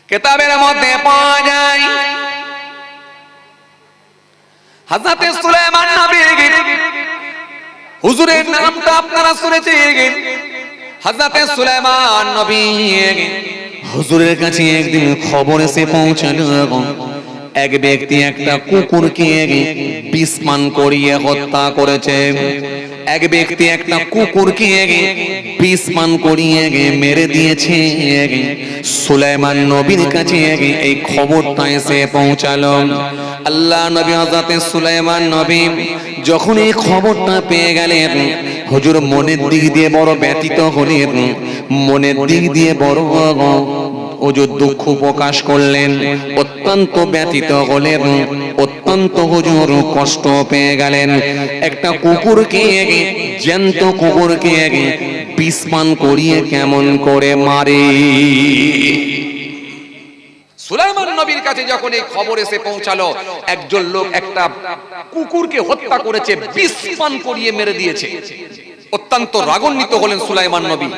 কিতাবের মধ্যে পাওয়া যায় হযরত সুলাইমান নবী হুজুরের নামটা আপনারা শুনেছেন। হযরত সুলাইমান নবী হুজুরের কাছে একদিন খবর এসে পৌঁছালো, এক ব্যক্তি একটা কুকুরকে বিষ পান করিয়ে হত্যা করেছে। এক ব্যক্তি একটা কুকুরকে বিষ পান করিয়ে মেরে দিয়েছে। সুলাইমান নবীর কাছে এই খবরটা এসে পৌঁছালো। আল্লাহ নবী হযরত সুলাইমান নবী যখন এই খবরটা পেয়ে গেলেন, হুজুর মনের দিক দিয়ে বড় ব্যথিত হলেন, মনের দিক দিয়ে বড় হুজুর দুঃখ প্রকাশ করলেন, অত্যন্ত ব্যথিত হলেন, অত্যন্ত হুজুর কষ্ট পেয়ে গেলেন। একটা কুকুরকে, জ্যান্ত কুকুরকে বিষ পান করিয়ে কেমন করে মারে। সুলাইমান নবীর কাছে যখন এই খবর এসে পৌঁছালো, একজন লোক একটা কুকুরকে হত্যা করেছে, বিষ পান করিয়ে মেরে দিয়েছে। অত্যন্ত রাগান্বিত হলেন সুলাইমান নবী।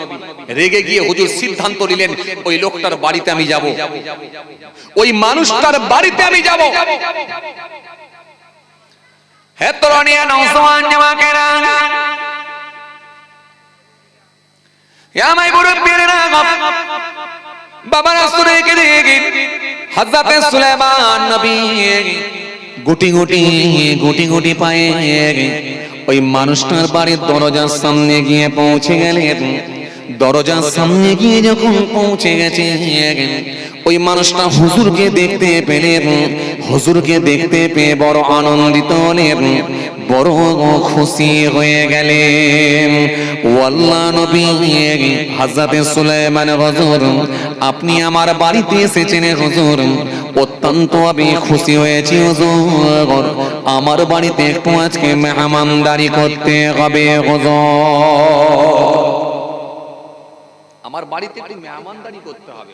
রেগে গিয়ে হুজুর সিদ্ধান্ত নিলেন, ওই লোকটার বাড়িতে আমি যাব, ওই মানুষটার বাড়িতে আমি যাব। হে তরুণিয়া নওজওয়ান যুবকেরা, ইয়া মাই মুরব্বিরা, বাবারা শুনে গেলে হযরত সুলাইমান নবী গুটি গুটি পায়ে ওই মানুষটার বাড়ির দরজার সামনে গিয়ে পৌঁছে গেলেন। দরজার সামনে গিয়ে যখন পৌঁছে গেছে, ওই মানুষটা হুজুরকে দেখতে পেলেন। হুজুরকে দেখতে পেয়ে বড় আনন্দিত হলেন, বড় খুশি হয়ে গেলেন। ও আল্লাহ নবী, হযরত সুলাইমান হুজুর, আপনি আমার বাড়িতে এসেছেন হুজুর, অত্যন্ত আমি খুশি হয়েছি হুজুর। আমার বাড়িতে একটু আজকে মেহমানদারি করতে হবে হুজুর, আমার বাড়িতে একটু মেহমানদারি করতে হবে।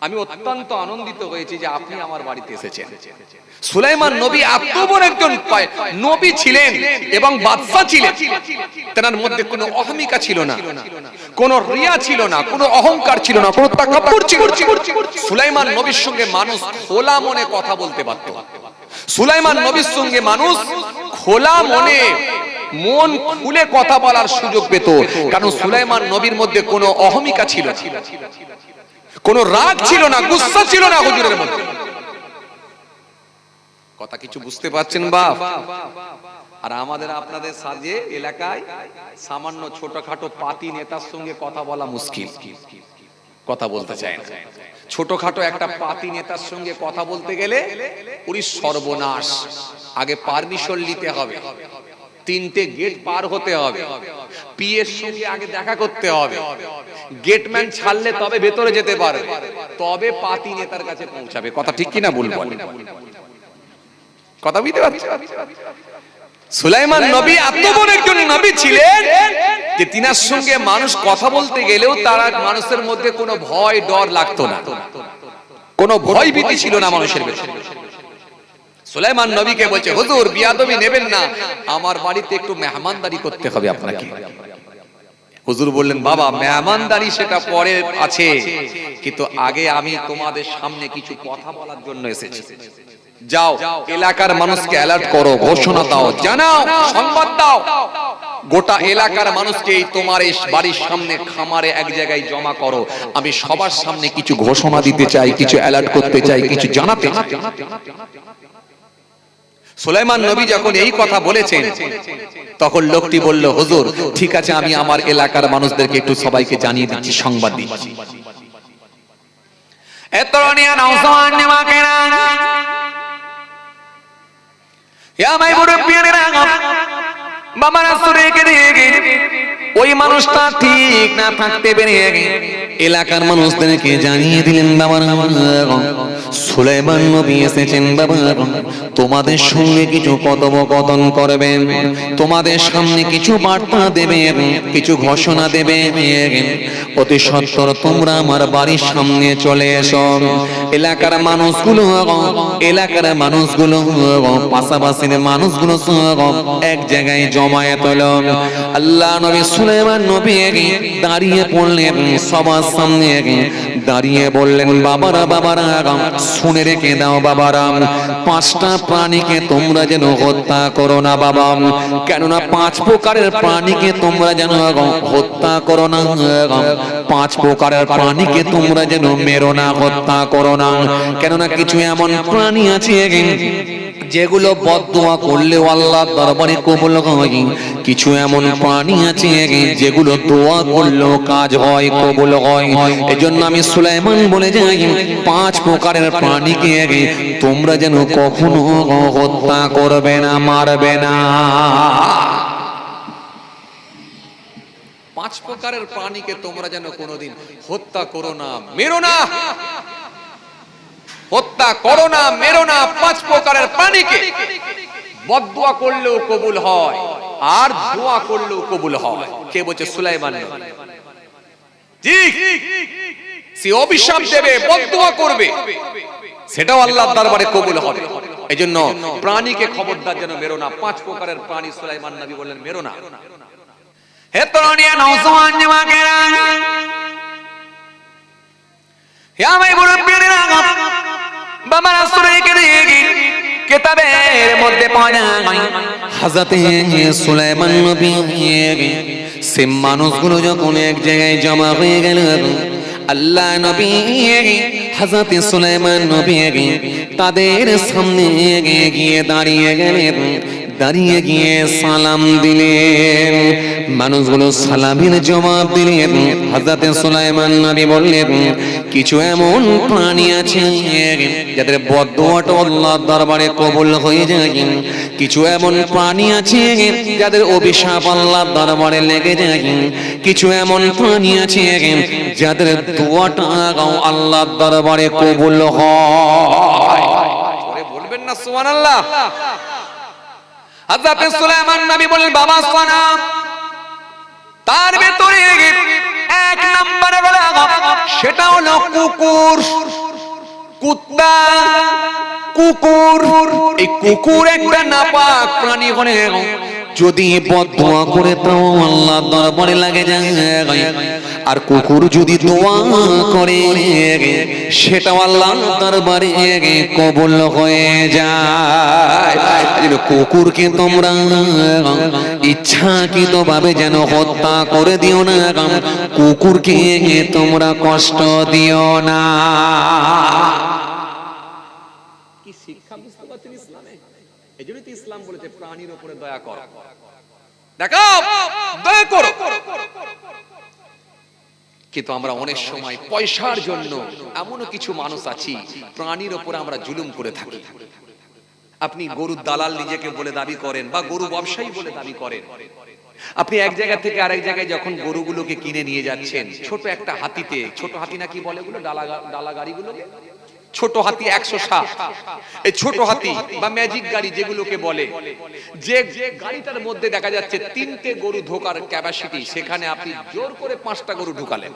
আমি অত্যন্ত আনন্দিত হয়েছি যে আপনি আমার বাড়িতে এসেছেন। সুলাইমান নবী এত বড় একজন নবী ছিলেন এবং বাদশা ছিলেন, তার মধ্যে কোনো অহমিকা ছিল না, কোনো রিয়া ছিল না, কোনো অহংকার ছিল না, কোনো তাকাব্বুর ছিল না। সুলাইমান নবীর সঙ্গে মানুষ খোলা মনে কথা বলতে পারত। সুলাইমান নবীর সঙ্গে মানুষ খোলা মনে, মন খুলে কথা বলার সুযোগ পেত, কারণ সুলাইমান নবীর মধ্যে কোনো অহমিকা ছিল না, কোনো রাগ ছিল না, গুসা ছিল না হুজুরের মধ্যে। কথা কিছু বুঝতে পারছেন বাপ? আর আমাদের আপনাদের সাজে এলাকায় সামান্য ছোটখাটো পাতি নেতার সঙ্গে কথা বলা মুশকিল, কথা বলতে চায় না। ছোটখাটো একটা পাতি নেতার সঙ্গে কথা বলতে গেলে পুরি সর্বনাশ। আগে পারমিশন নিতে হবে, 3টে গেট পার হতে হবে, পিএর সঙ্গে আগে দেখা করতে হবে, গেটম্যান ছাড়লে তবে ভেতরে যেতে পারবে, তবে পাতি নেতার কাছে পৌঁছাবে। কথা ঠিক কিনা বলবো? কথা বুঝতে পারছেন? সুলাইমান নবী এত বড় একজন নবী ছিলেন যে তিনার সঙ্গে মানুষ কথা বলতে গেলেও তারা মানুষের মধ্যে কোনো ভয় ডর লাগতো না, কোনো ভয় ভীতি ছিল না মানুষের ভেতরে। সুলাইমান নবীকে বলছে, হুজুর বিয়াদবি নেবেন না, আমার বাড়িতে একটু মেহমানদারি করতে হবে আপনাকে। হুজুর বললেন, বাবা মেহমানদারি সেটা পরে আছে, কিন্তু আগে আমি তোমাদের সামনে কিছু কথা বলার জন্য এসেছি। যাও এলাকার মানুষকে অ্যালার্ট করো, ঘোষণা দাও, জানাও, সংবাদ দাও, গোটা এলাকার মানুষকে এই তোমার এই বাড়ির সামনে খামারে এক জায়গায় জমা করো। আমি সবার সামনে কিছু ঘোষণা দিতে চাই, কিছু অ্যালার্ট করতে চাই, কিছু জানাতে চাই। সুলাইমান নবী যখন এই কথা বলেছেন, তখন লোকটি বলল, হুজুর ঠিক আছে, আমি আমার এলাকার মানুষদেরকে একটু সবাইকে জানিয়ে দিচ্ছি, সংবাদ দিচ্ছি। এতরনিয়া নওজওয়ান যুবকেরা, ইয়া মাই মুরব্বিরা, বাবারা শুনে গেলে ওই মানুষটা ঠিক না থাকতে পেরে এলাকার মানুষদেরকে জানিয়ে দিলেন, বাবারা সুলাইমান নবী এসেছেন, বাবা তোমাদের সঙ্গে কিছু কথোপকথন করবেন, তোমাদের সামনে কিছু বার্তা দেবেন, কিছু ঘোষণা দেবেন, অতি সত্বর তোমরা আমার বাড়ির সামনে চলে এসো। এলাকার মানুষগুলো পাশাপাশির মানুষগুলো এক জায়গায় জমায়েত হলো। আল্লাহ নবী সুলাইমান নবী দাঁড়িয়ে পড়লেন সবার সামনে, দাঁড়িয়ে বললেন, বাবারা শুনে রেখে দাও বাবারা, 5টা প্রাণীকে তোমরা যেন হত্যা করো না বাবা, কেননা 5 প্রকারের প্রাণীকে তোমরা যেন হত্যা করো না, 5 প্রকারের প্রাণীকে তোমরা যেন মেরো না, হত্যা করো না, কেননা কিছু এমন প্রাণী আছে যেগুলো বদদোয়া করলেও আল্লাহর দরবারে কবুল হয়, কিছু এমন প্রাণী আছে যেগুলো দোয়া করলেও কাজ হয়, কবুল হয়। এজন্য আমি সুলাইমান বলে যাই, 5 প্রকারের প্রাণীকে তোমরা যেন কখনো হত্যা করবে না, মারবে না। 5 প্রকারের প্রাণীকে তোমরা যেন কোনোদিন হত্যা করো না, মেরো না, হত্যা করো না, মেরো না। 5 প্রকারের প্রাণীকে বদদোয়া করলেও কবুল হয় আর দোয়া করলেও কবুল হয়। কে বলছে? সুলাইমান। জি, সে অভিশাপ দেবে, বদদোয়া করবে, সেটাও আল্লাহর দরবারে কবুল হবে। এজন্য প্রাণীকে খবরদার যেন মেরো না। 5 প্রকারের প্রাণী সুলাইমান নবী বললেন মেরো না। হে তরুণী নওজওয়ান যুবকেরা, হে আমার মুরব্বিরা, বাবা রাসূলকে দিয়ে কিতাবের মধ্যে পাওয়া যায় হযরতে সুলাইমান নবী সে মানুষগুলো যখন এক জায়গায় জমা হয়ে গেল, আল্লাহ নবী হযরতে সুলাইমান নবী তাদের সামনে গিয়ে দাঁড়িয়ে গেলেন, দাঁড়িয়ে গিয়ে সালাম দিলেন। মানুষগুলো সালামের জবাব দিলেন। হযরতে সুলাইমান নবী বললেন, কিছু এমন প্রাণী আছে যাদের বদদোয়াটা আল্লাহর দরবারে কবুল হয়ে যায়, কিছু এমন প্রাণী আছে যাদের অভিশাপ আল্লাহর দরবারে লেগে যায়, কিছু এমন প্রাণী আছে যাদের দোয়াটা আল্লাহর দরবারে কবুল হয়। বলবেন না সুবহানাল্লাহ? হযরতে সুলাইমান নবী বলেন, বাবা শোনা, তার ভিতরে 1 নম্বরে বলা সেটা হলো কুকুর, কুত্তা, কুকুর। এই কুকুর একটা নাপাক প্রাণী বলে, যদি বদদোয়া করে তাও আল্লাহর দরবারে লাগে যায়, আর কুকুর যদি দোয়া করে সেটাও আল্লাহর দরবারে কবুল হয়ে যায়। কুকুরকে তোমরা ইচ্ছাকৃতভাবে যেন হত্যা করে দিও না, কুকুরকে তোমরা কষ্ট দিও না। কি শিক্ষা বুঝতে পারছেন ইসলামে? এজন্যই তো ইসলাম বলেছে প্রাণীর উপরে দয়া করো, দেখো দয়া করো। কিন্তু আমরা অনেক সময় পয়সার জন্য এমনও কিছু মানুষ আছি প্রাণীর উপরে আমরা জুলুম করে থাকি। আপনি গরুর দালাল নিজেকে বলে দাবি করেন বা গরু ব্যবসায়ী বলে দাবি করেন। আপনি এক জায়গা থেকে আরেক জায়গায় যখন গরুগুলোকে কিনে নিয়ে যাচ্ছেন, ছোট একটা হাতিতে, ছোট হাতি না কি বলে ওগুলো, ডালা গাড়িগুলোকে, ছোট হাতি 160, এই ছোট হাতি বা ম্যাজিক গাড়ি যেগুলোকে বলে, যে গাড়িটার মধ্যে দেখা যাচ্ছে 3টে গরু ঢোকার ক্যাপাসিটি, সেখানে আপনি জোর করে 5টা গরু ঢুকালেন।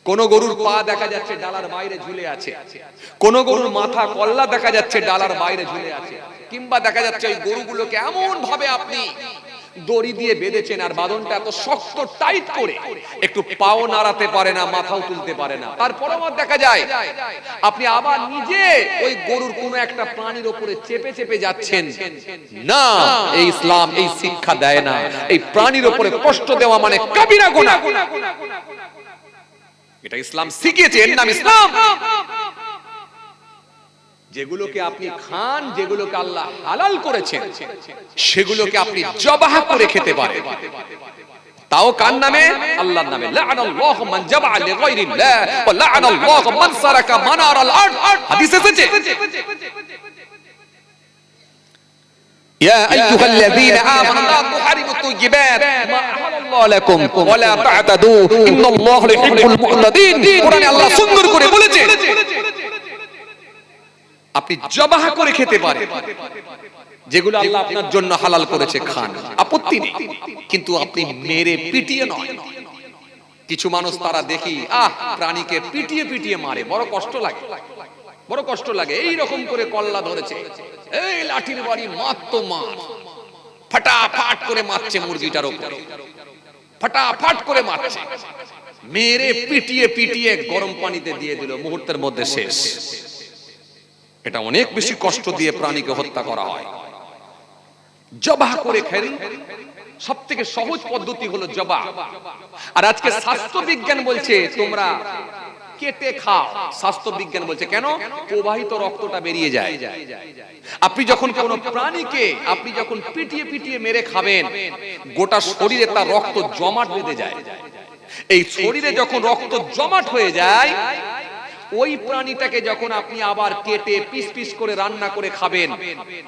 কোন গরুর পা দেখা যাচ্ছে ডালার বাইরে ঝুলে আছে, কোন গরুর মাথা কল্লা দেখা যাচ্ছে ডালার বাইরে ঝুলে আছে, কিংবা দেখা যাচ্ছে ওই গরুগুলোকে এমন ভাবে আপনি দড়ি দিয়ে বেঁধেছেন আর বাঁধনটা এত শক্ত টাইট করে একটু পাও নাড়াতে পারে না, মাথাও তুলতে পারে না। তারপরে আমার দেখা যায় আপনি আবার নিজে ওই গরুর কোন একটা প্রাণীর উপরে চেপে চেপে যাচ্ছেন। না, এই ইসলাম এই শিক্ষা দেয় না। এই প্রাণীর উপরে কষ্ট দেওয়া মানে কাবিরা গুনাহ। এটা ইসলাম শিখিয়েছে, এর নাম ইসলাম। যেগুলোকে আপনি খান, যেগুলোকে আল্লাহ হালাল করেছেন, সেগুলোকে আপনি জবাহ করে খেতে পারেন, তাও কার নামে? আল্লাহর নামে। লা'নাল্লাহু মান জাবা'a লিগায়রিল্লাহ ওয়া লা'নাল্লাহু মান সারাকা মানারাল আরদ। হাদিসে এসেছে, ইয়া আইয়ুহাল্লাযীনা আমানু লা তুহারিমু তাইয়্যিবাত মা আহাল্লাহু লাকুম ওয়া লা তা'তাদু ইন্নাল্লাহা ইউহিব্বুল মু'তাদিন। কোরআনে আল্লাহ সুন্দর করে বলেছে আপনি জবাহ করে খেতে পারেন, যেগুলো আল্লাহ আপনার জন্য হালাল করেছে খান, আপত্তি নেই, কিন্তু আপনি মেরে পিটিয়ে নয়। কিছু মানুষ তারা দেখি প্রাণীকে পিটিয়ে পিটিয়ে মারে, বড় কষ্ট লাগে, বড় কষ্ট লাগে। এই রকম করে কল্লা ধরেছে, এই লাঠির বাড়ি মার তো মার, ফাটাফাট করে মারছে মুরগিটার উপরে, ফাটাফাট করে মারছে, মেরে পিটিয়ে পিটিয়ে গরম পানিতে দিয়ে দিল, মুহূর্তের মধ্যে শেষ। এটা অনেক বেশি কষ্ট দিয়ে প্রাণীকে হত্যা করা হয়। জবাহ করে খেল সব থেকে সহজ পদ্ধতি হলো জবাহ। আর আজকে স্বাস্থ্য বিজ্ঞান বলছে তোমরা কেটে খাও। স্বাস্থ্য বিজ্ঞান বলছে কেন? প্রবাহিত রক্তটা বেরিয়ে যায়। আপনি যখন কোনো প্রাণীকে আপনি যখন পিটিয়ে পিটিয়ে মেরে খাবেন, গোটা শরীরে তার রক্ত জমাট বেঁধে যায়। এই শরীরে যখন রক্ত জমাট হয়ে যায়, ওই প্রাণীটাকে যখন আপনি আবার কেটে পিস পিস করে রান্না করে খাবেন,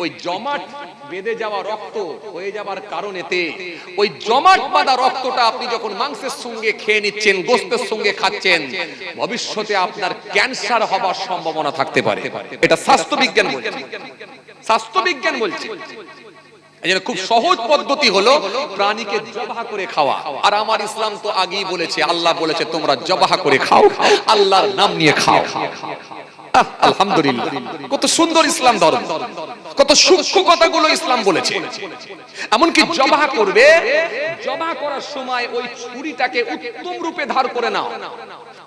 ওই জমাট বেঁধে যাওয়া রক্ত হয়ে যাবার কারণেতে ওই জমাট বাঁধা রক্তটা আপনি যখন মাংসের সঙ্গে খেয়ে নিচ্ছেন, গোশতের সঙ্গে খাচ্ছেন, ভবিষ্যতে আপনার ক্যান্সার হবার সম্ভাবনা থাকতে পারে। এটা স্বাস্থ্য বিজ্ঞান বলছে, স্বাস্থ্য বিজ্ঞান বলছে। খুব সহজ পদ্ধতি হলো প্রাণীকে জবাহ করে খাওয়া। আর আমার ইসলাম তো আগেই বলেছে, আল্লাহ বলেছে তোমরা জবাহ করে খাও, আল্লাহর নাম নিয়ে খাও। আলহামদুলিল্লাহ, কত সুন্দর ইসলাম ধর্ম, কত সূক্ষ্ম কথাগুলো ইসলাম বলেছে। এমনকি জবাহ করবে, জবাহ করার সময় ওই ছুরিটাকে উত্তম রূপে ধার করে নাও,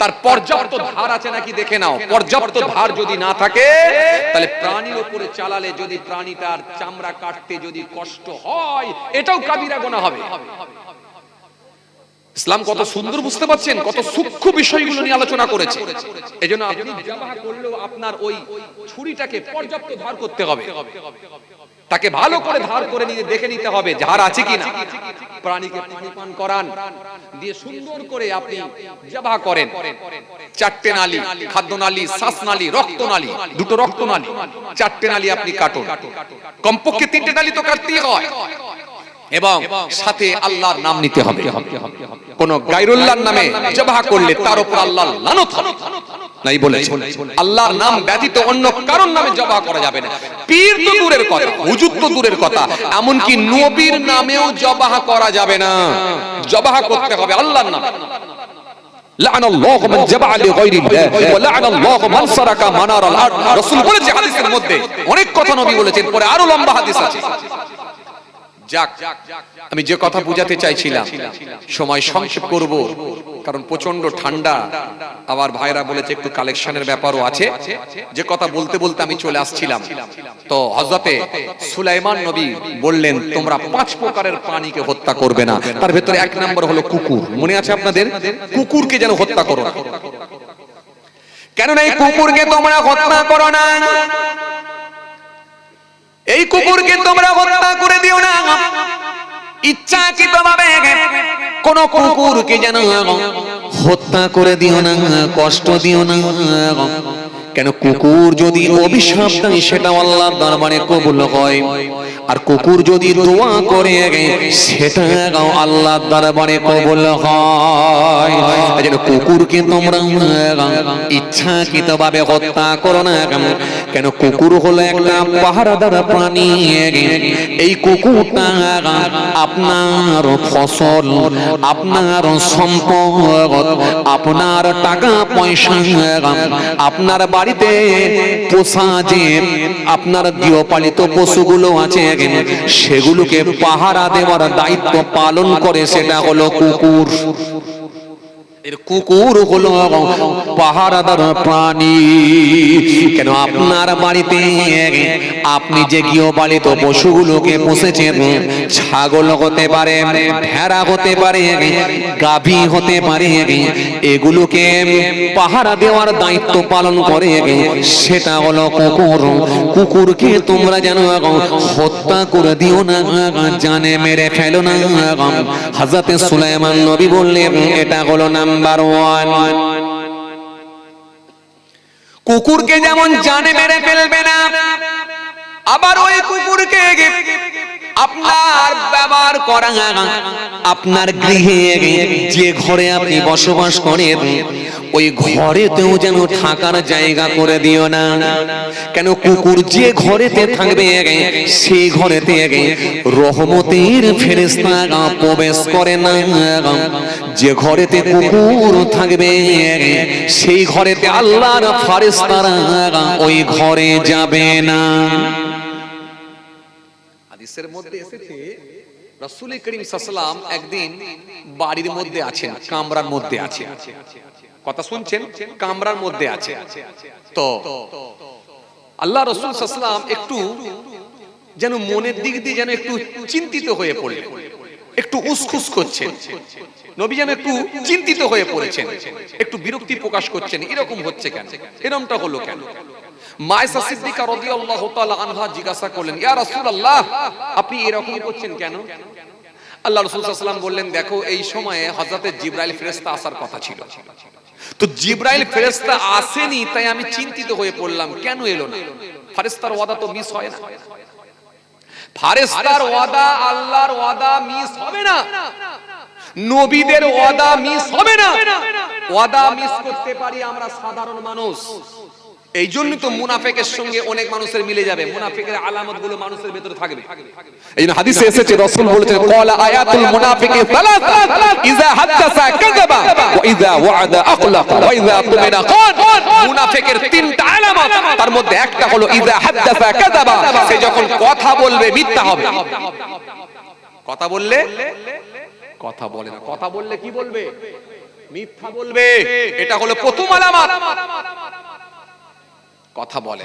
তার পর্যাপ্ত ধার আছে নাকি দেখে নাও। পর্যাপ্ত ধার যদি না থাকে, তাহলে প্রাণীর উপরে চালালে যদি প্রাণীটার চামড়া কাটতে যদি কষ্ট হয়, এটাও কাবিরা গুনাহ হবে। ইসলাম কত সুন্দর, বুঝতে পারছেন? কত সূক্ষ্ম বিষয়গুলো নিয়ে আলোচনা করেছে। এজন্য আপনি জবাহ করলেও আপনার ওই ছুরিটাকে পর্যাপ্ত ধার করতে হবে, তাকে ভালো করে ধার করে নিয়ে দেখে নিতে হবে ধার আছে কিনা। প্রাণীকে পানি পান করান, দিয়ে সুন্দর করে আপনি জবাহ করেন। চারটে নালী, খাদ্য নালী, শ্বাস নালী, রক্ত নালী, দুটো রক্ত নালী, চারটে নালী আপনি কাটুন। কমপক্ষে তিনটে নালী তো কাটতেই হয়, এবং সাথে আল্লাহর নাম নিতে হবে। কোন গায়রুল্লাহর নামে জবাহ করলে তার উপর আল্লাহর লানত হবে, নাই বলেছে। আল্লাহর নাম ব্যতীত অন্য কারোর নামে জবাহ করা যাবে না। পীর তো দূরের কথা, হুজুর তো দূরের কথা, এমনকি নবীর নামেও জবাহ করা যাবে না। জবাহ করতে হবে আল্লাহর নামে। লাআনাল্লাহু মান জাবাআ লিগায়রিল্লাহ ওয়া লাআনাল্লাহু মান সারাকা মানারাল আরদ। রাসূল বলেছে হাদিসের মধ্যে, অনেক কথা নবী বলেছেন, পরে আরো লম্বা হাদিস আছে। যাক, আমি যে কথা বুঝাতে চাইছিলাম, সময় সংক্ষেপ করব কারণ প্রচন্ড ঠান্ডা। আবার ভাইরা বলেছে একটু কালেকশনের ব্যাপারও আছে। যে কথা বলতে বলতে আমি চলে আসছিলাম, তো হযরতে সুলাইমান নবী বললেন তোমরা 5 প্রকারের প্রাণীকে হত্যা করবে না। তার ভেতরে 1 নম্বর হলো কুকুর। মনে আছে আপনাদের? কুকুরকে যেন হত্যা করো না। কেননা এই কুকুরকে তোমরা হত্যা করো না, এই কুকুরকে তোমরা হত্যা করে দিও না। ইচ্ছাকৃতভাবে কোন কুকুরকে যেন হত্যা করে দিও না, কষ্ট দিও না। কেন? কুকুর যদি অভিশাপ দেয় সেটা আল্লাহর দরবারে কবুল হয়, আর কুকুর যদি দোয়া করে সেটা আল্লাহর দরবারে কবুল হয়। এজন্য কুকুরকে তোমরা ইচ্ছাকৃতভাবে হত্যা করো না। কেন? কুকুর হলো একটা পাহারাদার প্রাণী। এই কুকুরটা আপনার ফসল, আপনার সম্পদ, আপনার টাকা পয়সা, আপনার বাড়িতে পোষা যে আপনার গৃহপালিত পশুগুলো আছে, সেগুলোকে পাহারা দেওয়ার দায়িত্ব পালন করে, সেটা হলো কুকুর। কুকুর হলো পাহারাদার প্রাণী। কেন? আপনার বাড়িতে আপনি যে গৃহপালিত পশুগুলোকে পুষেছেন, ছাগল হতে পারে, ভেড়া হতে পারে, গাভী হতে পারে, এগুলোকে পাহারা দেওয়ার দায়িত্ব পালন করে, সেটা হলো কুকুর। কুকুরকে তোমরা যেন হত্যা করে দিও না, জানে মেরে ফেলো না। হযরত সুলাইমান নবী বললেন এটা হলো নাম্বার 1। কুকুরকে যেমন জানে মেরে ফেলবে না, আবার ওই কুকুরকে আপনার ব্যবহার করা, আপনার গৃহে যে ঘরে আপনি বসবাস করেন ওই ঘরেতেও যেন থাকার জায়গা করে দিও না। কেন কুকুর যে ঘরেতে থাকবে সেই ঘরেতে রহমতের ফেরেশতা প্রবেশ করে না। যে ঘরেতে কুকুর থাকবে সেই ঘরেতে আল্লাহর ফেরেশতারা ওই ঘরে যাবে না। হাদিসের মধ্যে এসেছে রাসূল করিম সাল্লাল্লাহু আলাইহি ওয়াসাল্লাম একদিন বাড়ির মধ্যে আছেন, কামরার মধ্যে আছে, কথা শুনছেন, কামরার মধ্যে আছে। তো আল্লাহ রাসূল সাল্লাল্লাহু আলাইহি ওয়াসাল্লাম একটু যেন মনের দিক দিয়ে যেন একটু চিন্তিত হয়ে পড়লেন, একটু উসখুস করছেন। নবী যেন একটু চিন্তিত হয়ে পড়েছেন, একটু বিরক্তি প্রকাশ করছেন। এরকম হচ্ছে কেন, এরকমটা হলো কেন? মায়েশা সিদ্দিকা রাদিয়াল্লাহু তাআলা আনহা জিজ্ঞাসা করলেন, ইয়া রাসূলুল্লাহ, আপনি এরকম করছেন কেন? আল্লাহ রাসূল সাল্লাল্লাহু আলাইহি ওয়াসাল্লাম বললেন, দেখো এই সময়ে হযরতে জিবরাইল ফেরেশতা আসার কথা ছিল, তো জিবরাইল ফেরেশতা আসেনি, তাই আমি চিন্তিত হয়ে পড়লাম কেন এলো না। ফেরেশতার ওয়াদা তো মিস হয় না, ফেরেশতার ওয়াদা আল্লাহর ওয়াদা মিস হবে না, নবীদের ওয়াদা মিস হবে না। ওয়াদা মিস করতে পারি আমরা সাধারণ মানুষ, এই জন্য তো মুনাফিকের সঙ্গে অনেক মানুষের মিলে যাবে, মুনাফিকের আলামতগুলো মানুষের ভিতরে থাকবে। এইজন্য হাদিসে এসেছে, রাসূল বলেছেন, ক্বালা আয়াতুল মুনাফিকি সালাসা ইযা হাদাসা কাযাবা ওয়া ইযা ওয়া'আদা আখলাফা ওয়া ইযা তুমিনা খান। মুনাফিকের তিনটা আলামত, তার মধ্যে একটা হলো ইযা হাদাসা কাযাবা, সে যখন কথা বলবে মিথ্যা হবে। কথা বললে কথা বলে না, কথা বললে কি বলবে? মিথ্যা বলবে। এটা হলো প্রথম আলামত। কথা বলে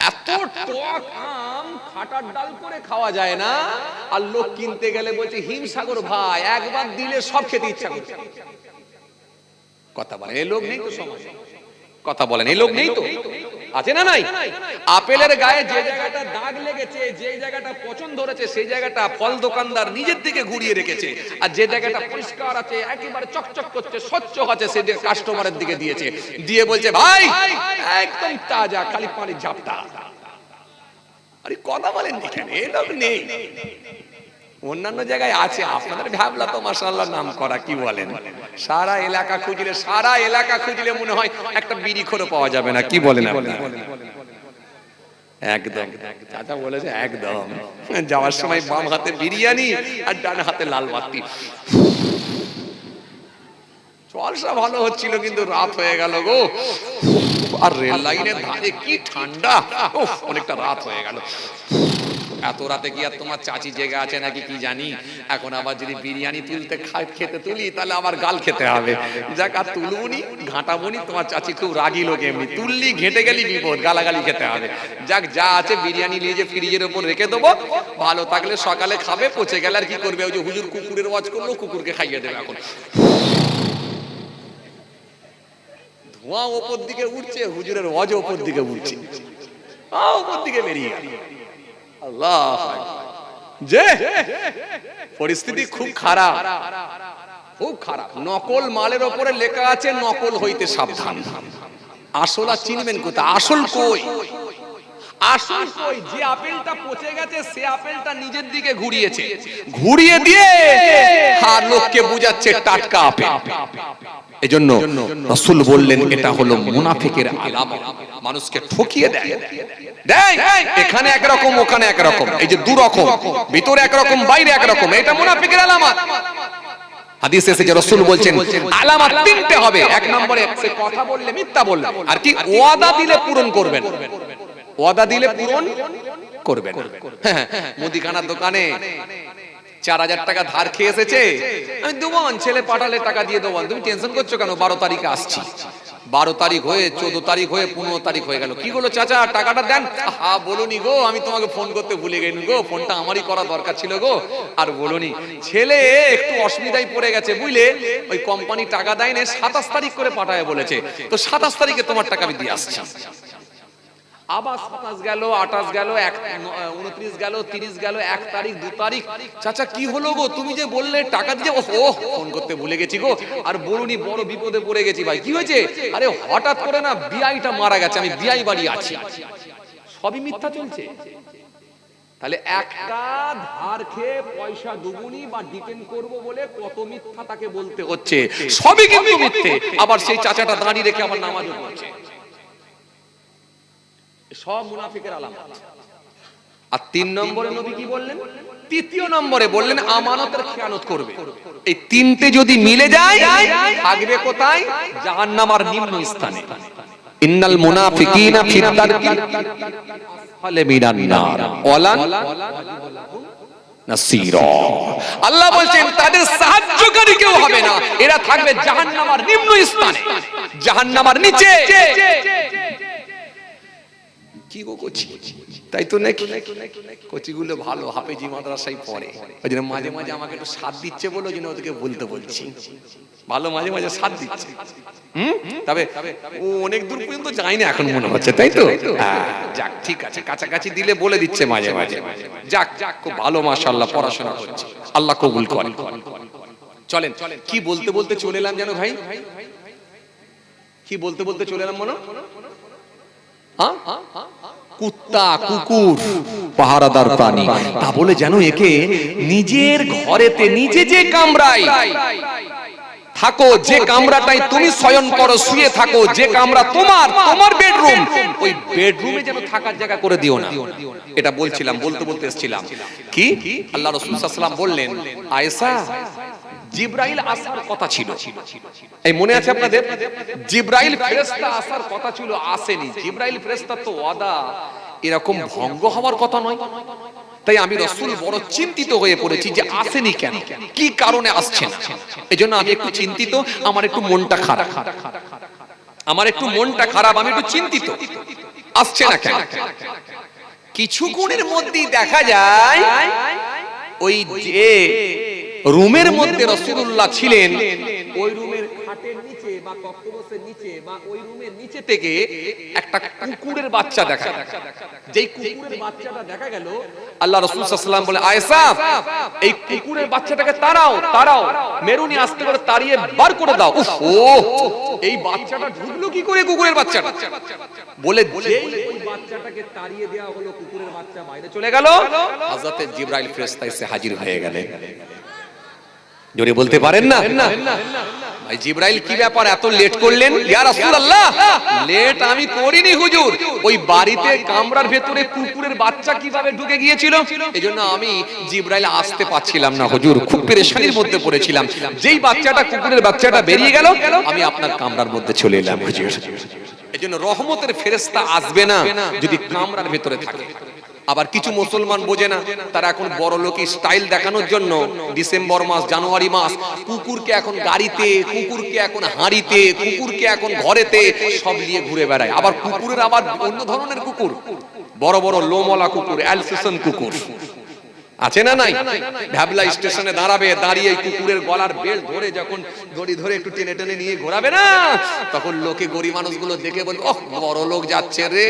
এত টক আম খাটার ডাল করে খাওয়া যায় না, আর লোক কিনতে গেলে বলছে হিমসাগর ভাই, একবার দিলে সব খেতে ইচ্ছা করছে। কথা বলেন এই লোক নেই তো সমাজে? কথা বলেন এই লোক নেই তো? আছে না নাই? আপেলের গায়ে যে জায়গাটা দাগ লেগেছে, যে জায়গাটা পচন ধরেছে, সেই জায়গাটা ফল দোকানদার নিজের দিকে ঘুরিয়ে রেখেছে, আর যে জায়গাটা পরিষ্কার আছে, একেবারে চকচক করছে, স্বচ্ছ আছে, সেটা কাস্টমারের দিকে দিয়েছে, দিয়ে বলছে ভাই একদম তাজা, খালি পানির ঝাপটা। আরে কথা বলেন এখানে এই লোক নেই, অন্যান্য জায়গায় আছে। আপনাদের ভাবলা তো মাশাআল্লাহ নাম করা, কি বলেন? সারা এলাকা খুঁজলে মনে হয় একটা বিড়িখোরও পাওয়া যাবে না, কি বলেন আপনারা? একদম চাচা বলেছে একদম। যাওয়ার সময় বাম হাতে বিরিয়ানি আর ডান হাতে লাল বাতি। জলসা ভালো হচ্ছিল, কিন্তু রাত হয়ে গেল গো, আর রেল লাইনের ধারে কি ঠান্ডা, অনেকটা রাত হয়ে গেল। এত রাতে কি আর তোমার চাচি জেগে আছে নাকি কি জানি, এখন আবার যদি বিরিয়ানি খেতে তুলি তাহলে আবার গাল খেতে হবে। যাক আর তুলবনি, ঘাঁটাবনি, তোমার চাচি খুব রাগি লোক, এমনি তুললি ঘেঁটে গেলি বিপদ, গালাগালি খেতে হবে। যাক যা আছে বিরিয়ানি নিয়ে যে ফ্রিজের উপর রেখে দেবো, ভালো থাকলে সকালে খাবে, পচে গেলে আর কি করবে? ওই যে হুজুর কুকুরের ওয়াজ করলো, কুকুরকে খাইয়ে দেবে। এখন ধোঁয়া ওপর দিকে উঠছে, হুজুরের ওয়াজ ওপর দিকে উঠছে, ওপর দিকে বেরিয়ে গেল। আল্লাহ, যে পরিস্থিতি খুব খারাপ, খুব খারাপ। নকল মালের উপরে লেখা আছে নকল হইতে সাবধান। আসল আর চিনবেন কোথায়? আসল কই? আসল কই? যে আপেলটা পচে গেছে সে আপেলটা নিজের দিকে ঘুরিয়েছে, ঘুরিয়ে দিয়ে আর লোককে বুঝাচ্ছে টাটকা আপেল। এজন্য রাসূল বললেন এটা হলো মুনাফিকের আলামত, মানুষকে ঠকিয়ে দেয়। এখানে একরকম, ওখানে একরকম, এই যে দুরকম, ভিতরে একরকম বাইরে একরকম, এটা মুনাফিকের আলামত। হাদিসে এসেছে রাসূল বলছেন আলামত তিনটে হবে। এক নম্বরে সে কথা বললে মিথ্যা বলবে, আর কি ওয়াদা দিলে পূরণ করবেন, ওয়াদা দিলে পূরণ করবেন। মুদিখানার দোকানে 4000 টাকা ধার খেয়ে এসেছে, আমি দেবন, ছেলে পাঠালে টাকা দিয়ে দেবো। তুমি টেনশন করছো কেন? 12 তারিখে আসছি। 12 তারিখ হয়ে 14 তারিখ হয়ে 15 তারিখ হয়ে গেল। কি হলো চাচা, টাকাটা দেন। হ্যাঁ বলুনি গো, আমি তোমাকে ফোন করতে ভুলে গেছি গো, ফোনটা আমারই করা দরকার ছিল গো, আর বলুনি। ছেলে একটু অসুবিধায় পড়ে গেছে বুঝলে, ওই কোম্পানি টাকা দেয় না, 27 তারিখ করে পাঠায় বলেছে, তো 27 তারিখে তোমার টাকা আমি দিয়ে আসছি। আবার 27 গেল, 28 গেল, 29 গেল, 30 গেল, 1 তারিখ, 2 তারিখ। চাচা কি হলো গো, তুমি যে বললে টাকা দিয়ে, ও ফোন করতে ভুলে গেছি গো, আর বলুনি বড় বিপদে পড়ে গেছি। ভাই কি হয়েছে? আরে হঠাৎ করে না বিআইটা মারা গেছে, আমি বিআই বাড়ি আছি। সবই মিথ্যা চলছে। তাহলে একটা ধার খেয়ে পয়সা দুগুনি বা ডিটেন করব বলে কত মিথ্যা তাকে বলতে হচ্ছে, সবই কিন্তু মিথ্যে। আবার সেই চাচাটা দাঁড়িয়ে রেখে আবার নামাজও পড়ছে, সব মুনাফিকের আলামত। আর 3 নম্বরে নবী কি বললেন? তৃতীয় নম্বরে বললেন আমানতের খেয়ানত করবে। এই তিনটে যদি মিলে যায় থাকবে কোথায়? জাহান্নাম আর নিম্ন স্থানে। ইন্নাল মুনাফিকিনা ফিদ দারকিল আসফালি মিনান নার ওয়ালান নাসীরা। আল্লাহ বলেন তাদের সাহায্যকারী কেউ হবে না, এরা থাকবে জাহান্নাম আর নিম্ন স্থানে, জাহান্নাম আর নিচে। কি গো কচি, তাই তো নাকি? কচিগুলো ভালো হাফেজি মাদ্রাসায় পড়ে, ওই জন্য মাঝে মাঝে আমাকে একটু সাথ দিচ্ছে বলে ওই জন্য ওদেরকে বলতে বলছি। ভালো মাঝে মাঝে সাথ দিচ্ছে। তবে ও অনেক দূর পর্যন্ত যায় না এখন মনে হচ্ছে, তাই তো? যাক ঠিক আছে, কাছাকাছি দিলে বলে দিচ্ছে মাঝে মাঝে। যাক যাক, খুব ভালো, মাশাআল্লাহ পড়াশোনা করছে, আল্লাহ কবুল করে। চলেন, কি বলতে বলতে চলে এলাম জানো ভাই? কি বলতে বলতে চলে এলাম মনে? কুত্তা, কুকুর, পাহারাদার প্রাণী। তা বলে যেন একে নিজের ঘরেতে নিজে যে কামরায় থাকো, যে কামরাটাই তুমি শয়ন করো, শুয়ে থাকো, যে কামরা তোমার বেডরুম, ওই বেডরুমে যেন থাকার জায়গা করে দিও না। এটা বলছিলাম, বলতে বলতে এসেছিলাম। কি আল্লাহ রাসূল সাল্লাল্লাহু আলাইহি ওয়াসাল্লাম বললেন, আয়েশা জিবরাইল আসার কথা ছিল, এই মনে আছে আপনাদের? জিবরাইল ফেরেশতা আসার কথা ছিল, আসেনি। জিবরাইল ফেরেশতা তো ওয়াদা এরকম ভঙ্গ হওয়ার কথা নয়। তাই আমি রাসূল বড় চিন্তিত হয়ে পড়েছি যে আসেনি কেন, কি কারণে আসছে না। এজন্য আমি একটু চিন্তিত, আমার একটু মনটা খারাপ, আমি একটু চিন্তিত, আসছে না কেন। কিছুক্ষণের মধ্যেই দেখা যায় ওই যে রুমের মধ্যে রাসূলুল্লাহ ছিলেন, ওই রুমের খাটের নিচে বা তক্তপোষের নিচে বা ওই রুমের নিচে থেকে একটা কুকুরের বাচ্চা দেখা গেল। যেই কুকুরের বাচ্চাটা দেখা গেল, আল্লাহ রাসূল সাল্লাল্লাহু আলাইহি ওয়াসাল্লাম বলে, আয়েশা এই কুকুরের বাচ্চাটাকে তাড়াও, মেরুনি আস্তে করে তাড়িয়ে বার করে দাও। এই বাচ্চাটা ঢুকলো কি করে কুকুরের বাচ্চাটা? বলে যেই ওই বাচ্চাটাকে তাড়িয়ে দেওয়া হলো, কুকুরের বাচ্চা বাইরে চলে গেল, হযরত জিবরাইল ফেরেশতা এসে হাজির হয়ে গেলেন। জোরে বলতে পারেন না? ভাই জিবরাইল কি ব্যাপার, এত লেট করলেন? ইয়া রাসূলুল্লাহ, লেট আমি করিনি হুজুর, ওই বাড়িতে কামরার ভেতরে কুকুরের বাচ্চা কিভাবে ঢুকে গিয়েছিল, এজন্য আমি জিবরাইল আসতে পারছিলাম না হুজুর, খুব পেরেশানির মধ্যে পড়েছিলাম। যেই কুকুরের বাচ্চাটা বেরিয়ে গেল, আমি আপনার কামরার মধ্যে চলে এলাম হুজুর। এজন্য রহমতের ফেরেশতা আসবে না যদি কামরার ভেতরে থাকে। আবার কিছু মুসলমান বোঝে না, তারা এখন বড় লোকি স্টাইল দেখানোর জন্য ডিসেম্বর মাস, জানুয়ারি মাস কুকুরকে এখন গাড়িতে, কুকুরকে এখন হাঁড়িতে, কুকুরকে এখন ঘরেতে সব নিয়ে ঘুরে বেড়ায়। আবার কুকুরের আবার অন্য ধরনের কুকুর, বড় বড় লোমওয়ালা কুকুর, অ্যালসেশন কুকুর আছে না নাই? ভ্যাবলা স্টেশনে দাঁড়াবে, দাঁড়িয়ে কুকুরের গলার বেল্ট ধরে যখন দড়ি ধরে একটু টেনে টেনে নিয়ে ঘোরাবে না, তখন লোকে গরিব মানুষগুলো দেখে বলবে, ওহ বড় লোক যাচ্ছে রে,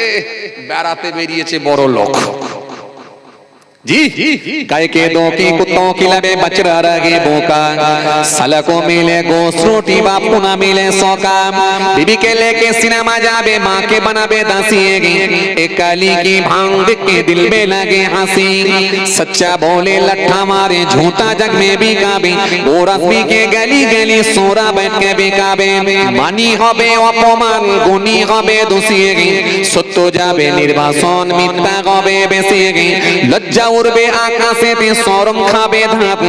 বেড়াতে বেরিয়েছে বড় লোক। जी गाय के दो की कुत्तों की लबे बचरा रगे बोका, साला को मिले गोश्त रोटी बापू ना मिले सौका, बीबी के लेके सिनेमा जाबे, माँ के बनाबे दासिएगी, एक काली की भांग देख के दिल में लगे हंसी, सच्चा बोले लट्ठा मारे, झूठा जग में भी काबे, वो रस्मी के गली गली सोरा बैठ के भी काबे, मानी होबे अपमान, गुनी होबे दुसिएगी, सत्य जाबे निर्वासन, मिथ्या होबे बेसिएगी, लज्जा उड़बे आकाशेते, शरम खाबे धाप,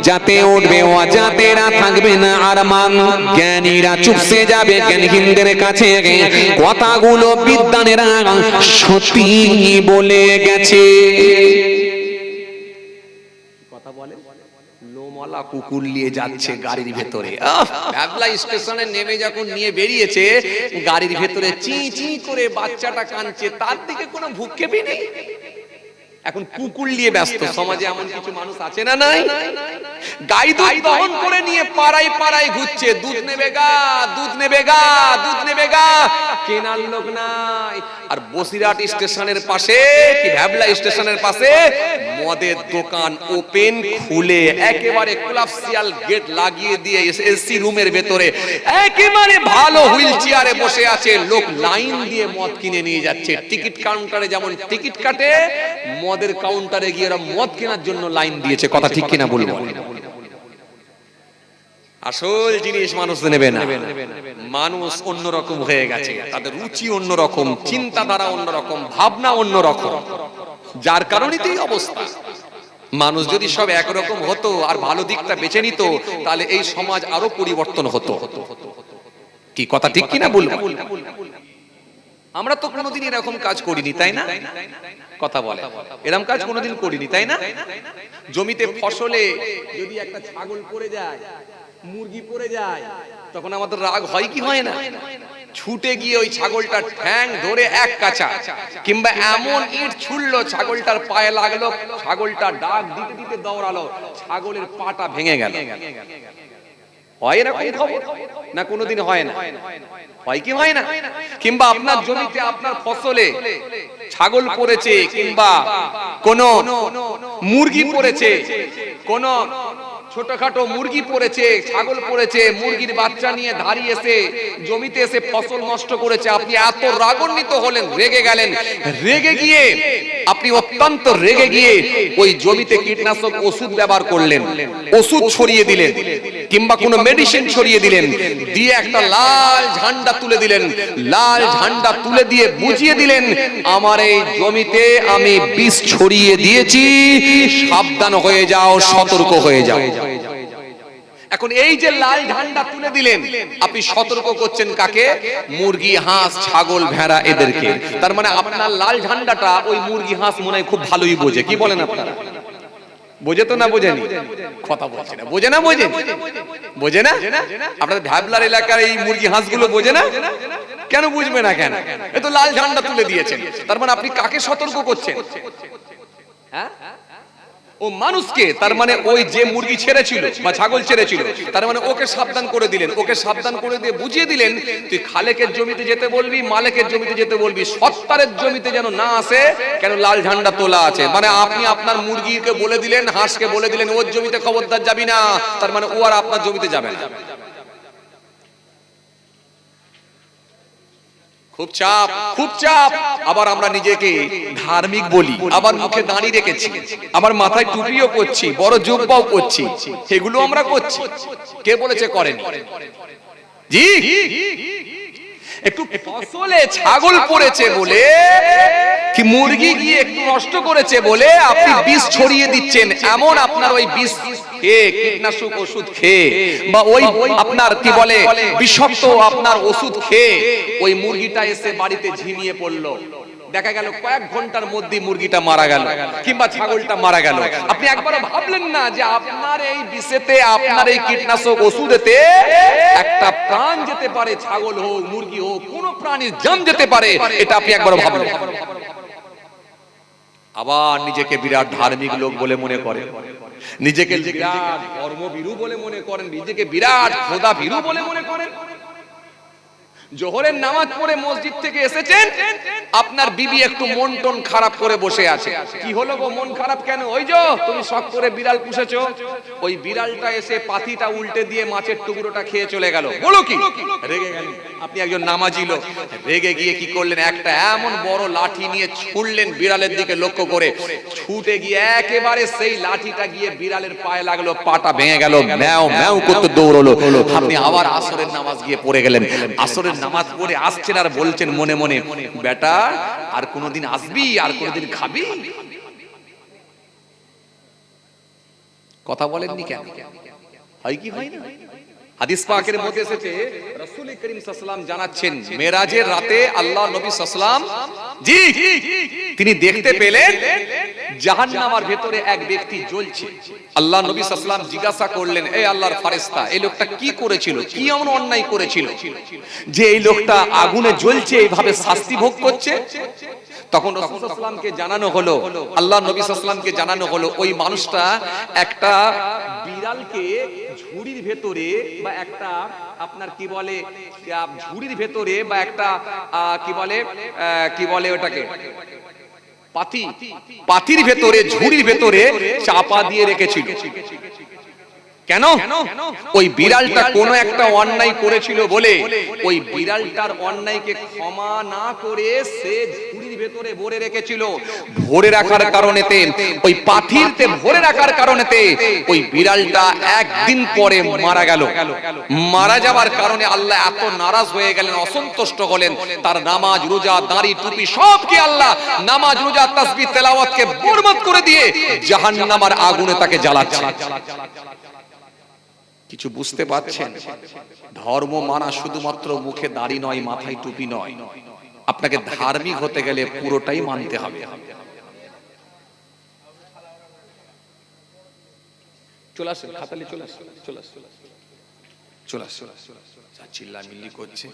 जाते उठबे अजातेरा থাকবে না আরমান, জ্ঞানীরা চুপসে যাবে জ্ঞানহীনদের কাছে, কথাগুলো বিদ্বানেরা সত্যি বলে গেছে। কথা বলে লোমওয়ালা কুকুর নিয়ে যাচ্ছে গাড়ির ভেতরে, ভ্যাবলা স্টেশনে নেমে যখন নিয়ে বেরিয়েছে, গাড়ির ভেতরে চি চি করে বাচ্চাটা কাঁদছে, তার দিকে কোনো ভ্রুক্ষেপই নেই। এখন কুকুর নিয়ে ব্যস্ত। সমাজে এমন কিছু মানুষ আছে না নাই? গাই দুধ দহন করে নিয়ে পাড়ায় পাড়ায় ঘুরছে, দুধ নেবে গা, দুধ নেবে গা, দুধ নেবে গা, কেনার লোক নাই। আর বসিরহাট স্টেশনের পাশে কি ভ্যাবলা স্টেশনের পাশে মদের দোকান ওপেন খুলে একেবারে কোলাপসিয়াল গেট লাগিয়ে দিয়ে এসি রুমের ভেতরে একেবারে ভালো হুইল চেয়ারে বসে আছে লোক লাইন দিয়ে মদ কিনে নিয়ে যাচ্ছে। টিকিট কাউন্টারে যেমন টিকিট কাটে, মদের কাউন্টারে গিয়ে ওরা মদ কেনার জন্য লাইন দিয়েছে। কথা ঠিক কিনা বলবো? আসল জিনিস মানুষ নেবে না। মানুষ অন্যরকম হয়ে গেছে, তাদের রুচি অন্যরকম, চিন্তাধারা অন্যরকম, ভাবনা অন্যরকম, যার কারণেই অবস্থা। মানুষ যদি সব একরকম হতো আর ভালো দিকটা বেছে নিত, তাহলে এই সমাজ আরো পরিবর্তন হতো। কি কথা ঠিক কিনা বলবো? আমরা তো কোনোদিন এরকম কাজ করিনি, তাই না? কথা বলে এরকম কাজ কোনোদিন করিনি, তাই না? জমিতে ফসলে যদি একটা ছাগল পড়ে যায়, মুরগি পড়ে যায়, তখন আমাদের রাগ হয় কি হয় না? ছুটে গিয়ে ওই ছাগলটার ঠ্যাং ধরে এক কাচা, কিংবা এমন ইট ছুড়লো ছাগলটার পায়ে লাগলো, ছাগলটা ডাক দিতে দিতে দৌড়ালো, ছাগলের পাটা ভেঙে গেল। হয় এরকম খবর না? কোনোদিন হয় না? হয় কি হয় না? কিংবা আপনার জমিতে আপনার ফসলে ছাগল পড়েছে, কিংবা কোন মুরগি পড়েছে, কোন ছোটখাটো মুরগি পড়েছে, ছাগল পড়েছে, মুরগির বাচ্চা নিয়ে ধাড়ি এসে জমিতে এসে ফসল নষ্ট করেছে। আপনি এত রাগান্বিত হলেন, রেগে গেলেন, রেগে গিয়ে আপনি অত্যন্ত রেগে গিয়ে ওই জমিতে কীটনাশক ওষুধ ব্যবহার করলেন, ওষুধ ছড়িয়ে দিলেন, কিংবা কোনো মেডিসিন ছড়িয়ে দিলেন, দিয়ে একটা লাল ঝান্ডা তুলে দিলেন। লাল ঝান্ডা তুলে দিয়ে বুঝিয়ে দিলেন, আমার এই জমিতে আমি বিষ ছড়িয়ে দিয়েছি, সাবধান হয়ে যাও, সতর্ক হয়ে যাও। এখন এই যে লাল ঝান্ডা তুলে দিলেন, আপনি সতর্ক করছেন কাকে? মুরগি, হাঁস, ছাগল, ভেড়া এদেরকে। তার মানে আপনার লাল ঝান্ডাটা ওই মুরগি, হাঁস মনে হয় খুব ভালোই বোঝে। কি বলেন আপনারা? বোঝে তো না বোঝেনি? কথা বলছে না। বোঝে না? বোঝে বোঝে না? আপনাদের ভ্যাবলার এলাকার এই মুরগি হাঁসগুলো বোঝে না? কেন বুঝবে না? কেন? এ তো লাল ঝান্ডা তুলে দিয়েছেন। তার মানে আপনি কাকে সতর্ক করছেন? হ্যাঁ, ও মানুষকে। তার মানে ওই যে মুরগি ছেড়েছিল বা ছাগল ছেড়েছিল, তার মানে ওকে সাবধান করে দিলেন। ওকে সাবধান করে দিয়ে বুঝিয়ে দিলেন, তুই খালেকের জমিতে যেতে বলবি, মালিকের জমিতে যেতে বলবি, সত্তারের জমিতে যেন না আসে। কেন? লাল ঝান্ডা তোলা আছে। মানে আপনি আপনার মুরগিকে বলে দিলেন, হাঁসকে বলে দিলেন, ওর জমিতে খবরদার যাবি না। তার মানে ও আর আপনার জমিতে যাবে না। খুব চাপ, খুব চাপ। আবার আমরা নিজেকে ধার্মিক বলি, আবার মুখে দাঁড়ি রেখেছি, আবার মাথায় টুপিও করছি, বড় জুব্বাও করছি, এগুলো আমরা করছি। কে বলেছে করেন? জি, একটু ফসলে ছাগল পড়েছে বলে, কি মুরগি গিয়ে একটু নষ্ট করেছে বলে আপনি বিষ ছড়িয়ে দিচ্ছেন। এমন আপনার ওই বিষ খেয়ে, কীটনাশক ওষুধ খেয়ে, বা ওই আপনার কি বলে বিষাক্ত আপনার ওষুধ খেয়ে ওই মুরগিটা এসে বাড়িতে ঝিমিয়ে পড়লো। দেখা গেল কয়েক ঘন্টার মধ্যে মুরগিটা মারা গেল, কিংবা ছাগলটা মারা গেল। আপনি একবারও ভাবলেন না যে আপনার এই বিষেতে, আপনার এই কীটনাশক ওষুধেতে একটা প্রাণ যেতে পারে, ছাগল হোক, মুরগি হোক, কোন প্রাণীর জান যেতে পারে। এটা আপনি একবারও ভাবলেন? আবার নিজেকে বিরাট ধার্মিক লোক বলে মনে করেন, নিজেকে বিরাট ধর্মভীরু বলে মনে করেন, নিজেকে বিরাট খোদা ভীরু বলে মনে করেন। জোহরের নামাজ পড়ে মসজিদ থেকে এসেছেন, আপনার বিবি একটু মন টন খারাপ করে বসে আছে। কি হলো গো, মন খারাপ কেন? ওই যে তুমি শখ করে বিড়াল পুষেছো, ওই বিড়ালটা এসে পাতিটা উল্টে দিয়ে মাছের টুকরোটা খেয়ে চলে গেল। বলো কি? রেগে গেলেন। আপনি একজন নামাজি লোক, রেগে গিয়ে কি করলেন? একটা এমন বড় লাঠি নিয়ে ছুড়লেন বিড়ালের দিকে লক্ষ্য করে। ছুটে গিয়ে একেবারে সেই লাঠিটা গিয়ে বিড়ালের পায়ে লাগলো, পাটা ভেঙে গেল, ম্যাও ম্যাও করতে দৌড়লো। আপনি আবার আসরের নামাজ গিয়ে পড়ে গেলেন। আসরের নামাজ পড়ে আসছেন আর বলছেন মনে মনে, বেটা আর কোনদিন আসবি, আর কোনদিন খাবি? কথা বলেননি কেন? হয় কি হয় না? হাদিস পাকের মধ্যে এসেছে, রাসূল করিম সাল্লাল্লাহু আলাইহি ওয়াসাল্লাম জানাচ্ছেন, মেরাজের রাতে আল্লাহ নবী সাল্লাল্লাহু আলাইহি ওয়াসাল্লাম জি তিনি দেখতে পেলেন জাহান্নামের ভেতরে এক ব্যক্তি জ্বলছে। আল্লাহ নবী সাল্লাল্লাহু আলাইহি ওয়াসাল্লাম জিজ্ঞাসা করলেন, এই আল্লাহর ফেরেশতা, এই লোকটা কি করেছিল, কি এমন অন্যায় করেছিল যে এই লোকটা আগুনে জ্বলছে, এইভাবে শাস্তি ভোগ করছে? তখন রাসূল সাল্লাল্লাহু আলাইহি ওয়াসাল্লামকে জানানো হলো, আল্লাহ নবী সাল্লাল্লাহু আলাইহি ওয়াসাল্লামকে জানানো হলো ওই মানুষটা একটা বিড়ালকে ঝুড়ির ভেতরে বা একটা আপনার কি বলে ঝুড়ির ভেতরে বা একটা কি বলে ওটাকে পাতির ভেতরে ঝুড়ির ভেতরে চাপা দিয়ে রেখেছিল। কেন? ওই বিড়ালটা কোন একটা অন্যায় করেছিল বলে ওই বিড়ালটার অন্যায়কে ক্ষমা না করে সে ঝুড়ির ভেতরে ভরে রেখেছিল। ভরে রাখার কারণেতে ওই পাথিরতে ভরে রাখার কারণেতে ওই বিড়ালটা একদিন পরে মারা গেল। মারা যাওয়ার কারণে আল্লাহ এত নারাজ হয়ে গেলেন, অসন্তুষ্ট হলেন। তার নামাজ রোজা দাড়ি টুপি সবকে আল্লাহ নামাজ রোজা তাসবিহ তেলাওয়াতকে বরবাদ করে দিয়ে জাহান্নামের আগুনে তাকে জ্বালাচ্ছে। কিছু বুঝতে পারছেন? ধর্ম মানা শুধুমাত্র মুখে দাড়ি নয়, মাথায় টুপি নয়, আপনাকে ধার্মিক হতে গেলে পুরোটাই মানতে হবে। চলে আসুন, খাতালি চলে আসুন, চলে আসুন, চলে আসুন, চিল্লামিল্লি করছে,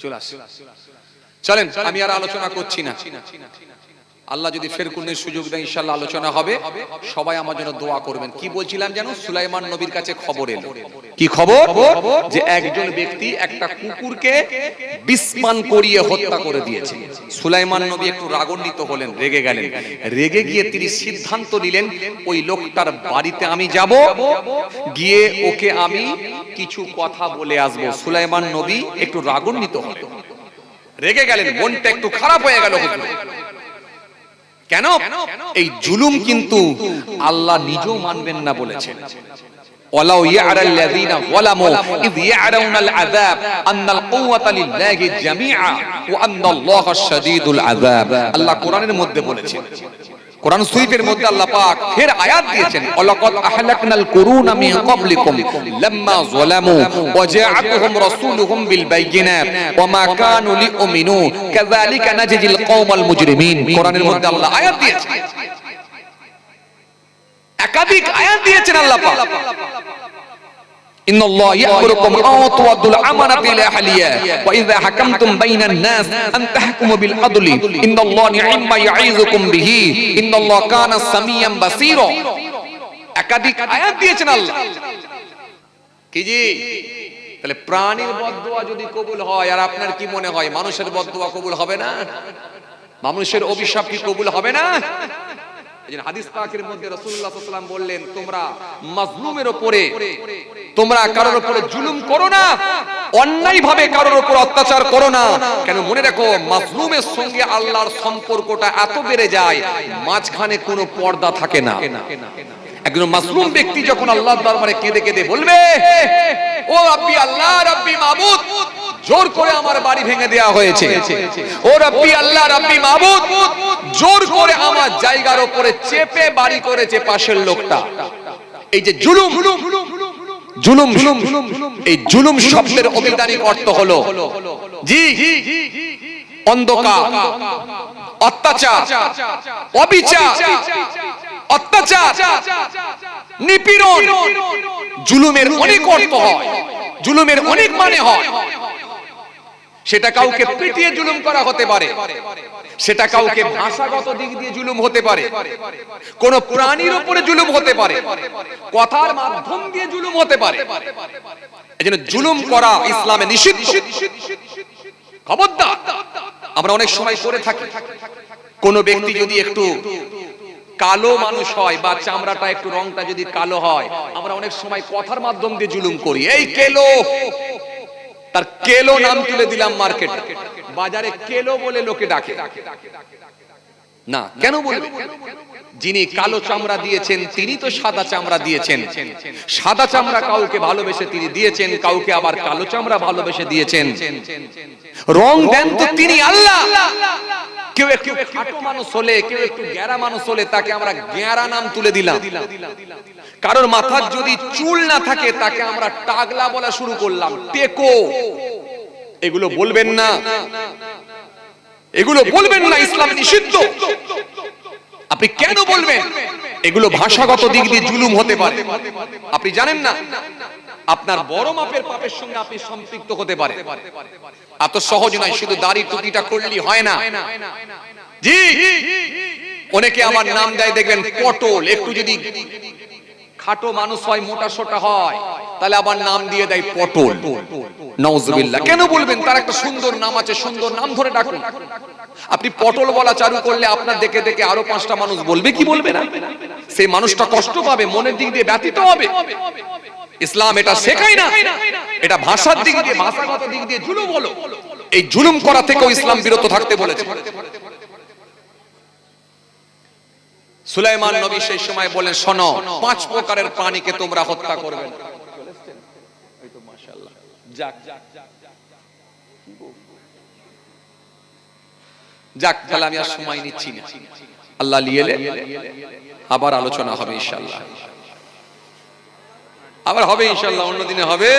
চলে আসুন, চলেন। আমি আর আলোচনা করছি না, আল্লাহ যদি ফের কোন সুযোগ দেয় ইনশাআল্লাহ আলোচনা হবে। সবাই আমার জন্য দোয়া করবেন। কি বলছিলাম জানো? সুলাইমান নবীর কাছে খবর এলো। কি খবর? যে একজন ব্যক্তি একটা কুকুরকে বিষ-পান করিয়ে হত্যা করে দিয়েছে। সুলাইমান নবী একটু রাগান্বিত হলেন, রেগে গেলেন। রেগে গিয়ে তিনি সিদ্ধান্ত নিলেন ওই লোকটার বাড়িতে আমি যাব, গিয়ে ওকে আমি কিছু কথা বলে আসবো। সুলাইমান নবী একটু রাগান্বিত হলেন, রেগে গেলেন, মনটা একটু খারাপ হয়ে গেল। কেন? এই জুলুম কিন্তু আল্লাহ নিজেও মানবেন না বলেছেন। ওয়ালাউ ইয়ারাল্লাযিনা যালামু ইয ইয়ারাউনাল আযাব আন্নাল কুওয়াতা লিল্লাহি জামিআ ওয়া আন্নাল্লাহা শাদীদুল আযাব। আল্লাহ কোরআনের মধ্যে বলেছেন, কোরআন শরীফের মধ্যে আল্লাহ পাক ফের আয়াত দিয়েছেন, ওয়ালাকাদ আহলাকনাল কুরুনা মিন ক্বাবলিকুম লাম্মা যালামু ওয়া জাআতুহুম রাসূলুহুম বিল বাইয়িনাত ওয়া মা কানু লিউমিনু কাযালিকা নাজজিল কওমাল মুজরিমিন। কোরআনের মধ্যে আল্লাহ আয়াত দিয়েছেন, একাধিক আয়াত দিয়েছেন আল্লাহ পাক। ইন্নাল্লাহা ইয়া'মুরুকুম আন তু'আদ্দুল আমানাতি ইলা আহলিহা ওয়া ইযা হাকামতুম বাইনান নাস আন তাহকুমু বিল আদলি ইন্নাল্লাহা নি'মা ইয়া'iযুকুম বিহি ইন্নাল্লাহা কানা সামিয়াম বাসীরা। একাধিক আয়াত দিয়েছেন আল্লাহ। কি জি? তাহলে প্রাণীর বদদোয়া যদি কবুল হয়, আর আপনার কি মনে হয় মানুষের বদদোয়া কবুল হবে না? মানুষের অভিশাপ কি কবুল হবে না? হাদিস পাকের মধ্যে রাসূলুল্লাহ সাল্লাল্লাহু আলাইহি ওয়াসাল্লাম বললেন, তোমরা মাজলুমের উপরে, তোমরা কারোর উপরে জুলুম করো না, অন্যায় ভাবে কারোর উপর অত্যাচার করো না। কেন? মনে রাখো, মাজলুমের সঙ্গে আল্লাহর সম্পর্কটা এত বেড়ে যায়, মাঝখানে কোনো পর্দা থাকে না। একজন মাজলুম ব্যক্তি যখন আল্লাহর দরবারে কেঁদে কেঁদে বলবে, ও রাব্বি আল্লাহ, রাব্বি মাবুদ, জোর করে আমার বাড়ি ভেঙে দেওয়া হয়েছে, ও রাব্বি আল্লাহ, রাব্বি মাবুদ, জোর করে আমার জায়গার উপরে চেপে বাড়ি করেছে পাশের লোকটা। এই যে জুলুম, জুলুম, এই জুলুম শব্দের অভিধানিক অর্থ হলো জি অন্ধকার, অত্যাচার, অবিচার, অত্যাচার, নিপীড়ন। জুলুমের অনেক অর্থ হয়, জুলুমের অনেক মানে হয়। সেটা কাউকে পিটিয়ে জুলুম করা হতে পারে, সেটা কাউকে ভাষাগত দিক দিয়ে জুলুম হতে পারে, কোন প্রাণীর উপরে জুলুম হতে পারে, কথার মাধ্যম দিয়ে জুলুম হতে পারে। এজন্য জুলুম করা ইসলামে নিষিদ্ধ। খবরদার। আমরা অনেক সময় করে থাকি, কোন ব্যক্তি যদি একটু কালো মানুষ হয় বা চামড়াটা একটু রংটা যদি কালো হয়, আমরা অনেক সময় কথার মাধ্যম দিয়ে জুলুম করি। এই কেলো, তার কেলো নাম তুলে দিলাম মার্কেটে, বাজারে কেলো বলে লোকে ডাকে না। কেন বলবে? যিনি কালো চামড়া দিয়েছেন তিনি তো সাদা চামড়া দিয়েছেন। সাদা চামড়া কাউকে ভালোবেসে তিনি দিয়েছেন, কাউকে আবার কালো চামড়া ভালোবেসে দিয়েছেন। রং দেন তো তিনি আল্লাহ। কেউ একটু খাটো মানুষ হলে, কেউ একটু গ্যারা মানুষ হলে তাকে আমরা গ্যারা নাম তুলে দিলাম। কারোর মাথার যদি চুল না থাকে তাকে আমরা টাগলা বলা শুরু করলাম, টেকো। এগুলো বলবেন না, এগুলো বলবেন না, ইসলাম নিষিদ্ধ। আপনি কেন বলবেন? এগুলো ভাষাগত দিক দিয়ে জুলুম হতে পারে, আপনি জানেন না। আপনার বড় মাপের পাপের সঙ্গে আপনি সম্পৃক্ত হতে পারেন। এত সহজ নয়, শুধু দাড়ি টুপিটা করলেই হয় না। জি, অনেকে আমার নাম দেয় দেখবেন পটল, একটু যদি খাটো মানুষ হয়, মোটা সোটা হয়, তাহলে আবার নাম দিয়ে দেয় পটল। নাউজুবিল্লাহ। কেন বলবেন? তার একটা সুন্দর নাম আছে, সুন্দর নাম ধরে ডাকুন। আপনি পটল বলা চালু করলে আপনার দেখে দেখে আরো 5টা মানুষ বলবে কি বলবে না, সেই মানুষটা কষ্ট পাবে, মনের দিক দিয়ে ব্যথিত হবে। ইসলাম এটা শেখায় না, এটা ভাষার দিক দিয়ে, ভাষাগত দিক দিয়ে জুলুম হলো। এই জুলুম করা থেকেও ইসলাম বিরত থাকতে বলেছে। সুলাইমান নবী সেই সময় বলেন, শোনো, 5 প্রকারের প্রাণীকে তোমরা হত্যা করবে না। এই তো মাশাআল্লাহ। যাক যাক, তাহলে আমি আর সময় নিচ্ছি না, আল্লাহ লিয়েলে আবার আলোচনা হবে ইনশাআল্লাহ, আবার হবে ইনশাআল্লাহ, অন্যদিনে হবে,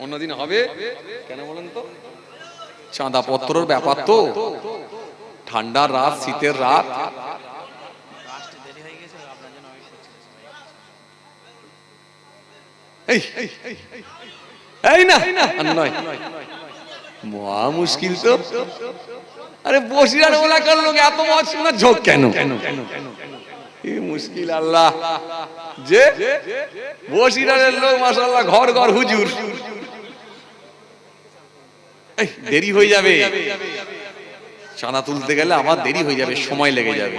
অন্যদিনে হবে। কেন বলেন তো? চাঁদা পত্রর ব্যাপার তো, ঠান্ডার রাত, শীতের রাত। এই না নয়, মহা মুশকিল তো। আরে বসিরার এলাকার লোক এত মাছ না ঝোঁক কেন? এই মুশকিল আল্লাহ, যে বসিরারের লোক মাশাআল্লাহ ঘর ঘর হুজুর। দেরি হয়ে যাবে, চাঁদা তুলতে গেলে আমার দেরি হয়ে যাবে, সময় লেগে যাবে।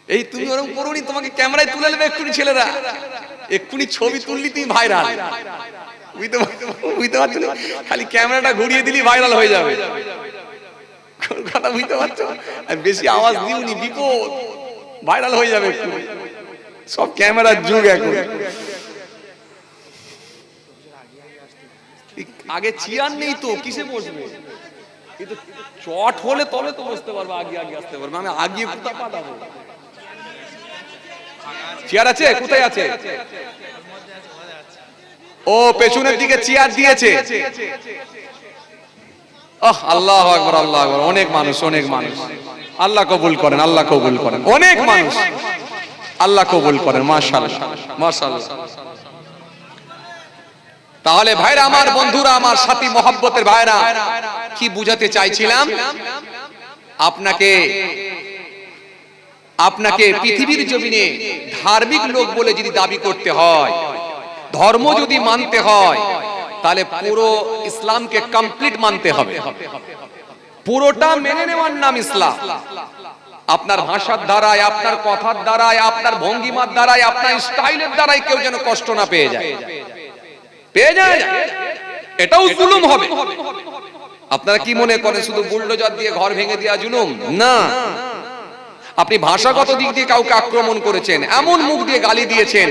এই তুমি ওরকম করোনি, তোমাকে ক্যামেরায় তুলে নেবে এক্ষুনি ছেলেরা, এক্ষুনি ছবি তুললি তুমি ভাইরাল। বুঝতে পারছো? খালি ক্যামেরাটা ঘুরিয়ে দিলি ভাইরাল হয়ে যাবে, কথা বুঝতে পারছো? বেশি আওয়াজ দিওনি, বিপদ, ভাইরাল হয়ে যাবে এক্ষুনি। সব ক্যামেরার যুগ এখন। আগে চেয়ার নেই তো, কিসে বসবে? কিন্তু চট হলে তবে তো বসতে পারবে, আগে আগে আসতে পারবে। আমি আগে কোথায় পাঠাবো? চেয়ার আছে? কোথায় আছে? ও পেছনের দিকে চেয়ার দিয়েছে। আল্লাহু আকবার, আল্লাহু আকবার। অনেক মানুষ, অনেক মানুষ। আল্লাহ কবুল করেন, আল্লাহ কবুল করেন। অনেক মানুষ, আল্লাহ কবুল করেন। মাশাআল্লাহ, মাশাআল্লাহ। তাহলে ভাইরা আমার, বন্ধুরা আমার, সাথী মহব্বতের ভাইরা, কি বুঝাতে চাইছিলাম? আপনাকে পৃথিবীর জমিনে ধার্মিক লোক বলে যদি দাবি করতে হয়, ধর্ম যদি মানতে হয়, তাহলে পুরো ইসলামকে কমপ্লিট মানতে হবে। পুরোটা মেনে নেওয়ার নাম ইসলাম। আপনার ভাষার দ্বারায়, আপনার কথার দ্বারায়, আপনার ভঙ্গিমার দ্বারায়, আপনার স্টাইলের দ্বারাই কেউ যেন কষ্ট না পেয়ে যায়, এটাও জুলুম হবে। আপনারা কি মনে করেন শুধু বুলডোজার দিয়ে ঘর ভেঙে দেওয়া জুলুম? না, আপনি ভাষাগত দিক দিয়ে কাউকে আক্রমণ করেছেন, এমন মুখ দিয়ে গালি দিয়েছেন,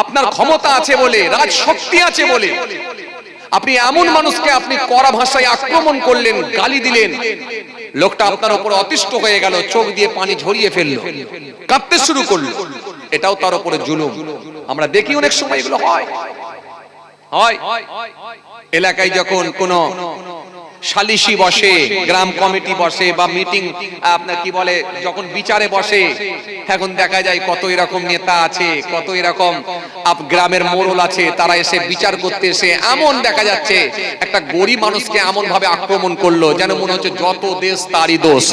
আপনার ক্ষমতা আছে বলে, রাজশক্তি আছে বলে আপনি এমন মানুষকে আপনি কড়া ভাষায় আক্রমণ করলেন, গালি দিলেন, লোকটা আপনার উপর অতিষ্ঠ হয়ে গেল, চোখ দিয়ে পানি ঝরিয়ে ফেললো, কাঁদতে শুরু করলো, এটাও তার উপরে জুলুম। আমরা দেখি অনেক সময় এগুলো হয়। এলাকায় যখন কোনো সালিশি বসে, গ্রাম কমিটি বসে, বা মিটিং আপনার কি বলে, যখন বিচারে বসে, এখন দেখা যায় কত এরকম নেতা আছে, কত এরকম গ্রামের মোড়ল আছে, তারা এসে বিচার করতে এসে এমন দেখা যাচ্ছে একটা গরিব মানুষকে এমন ভাবে আক্রমণ করলো যেন মনে হচ্ছে যত দেশ তারই দোষ।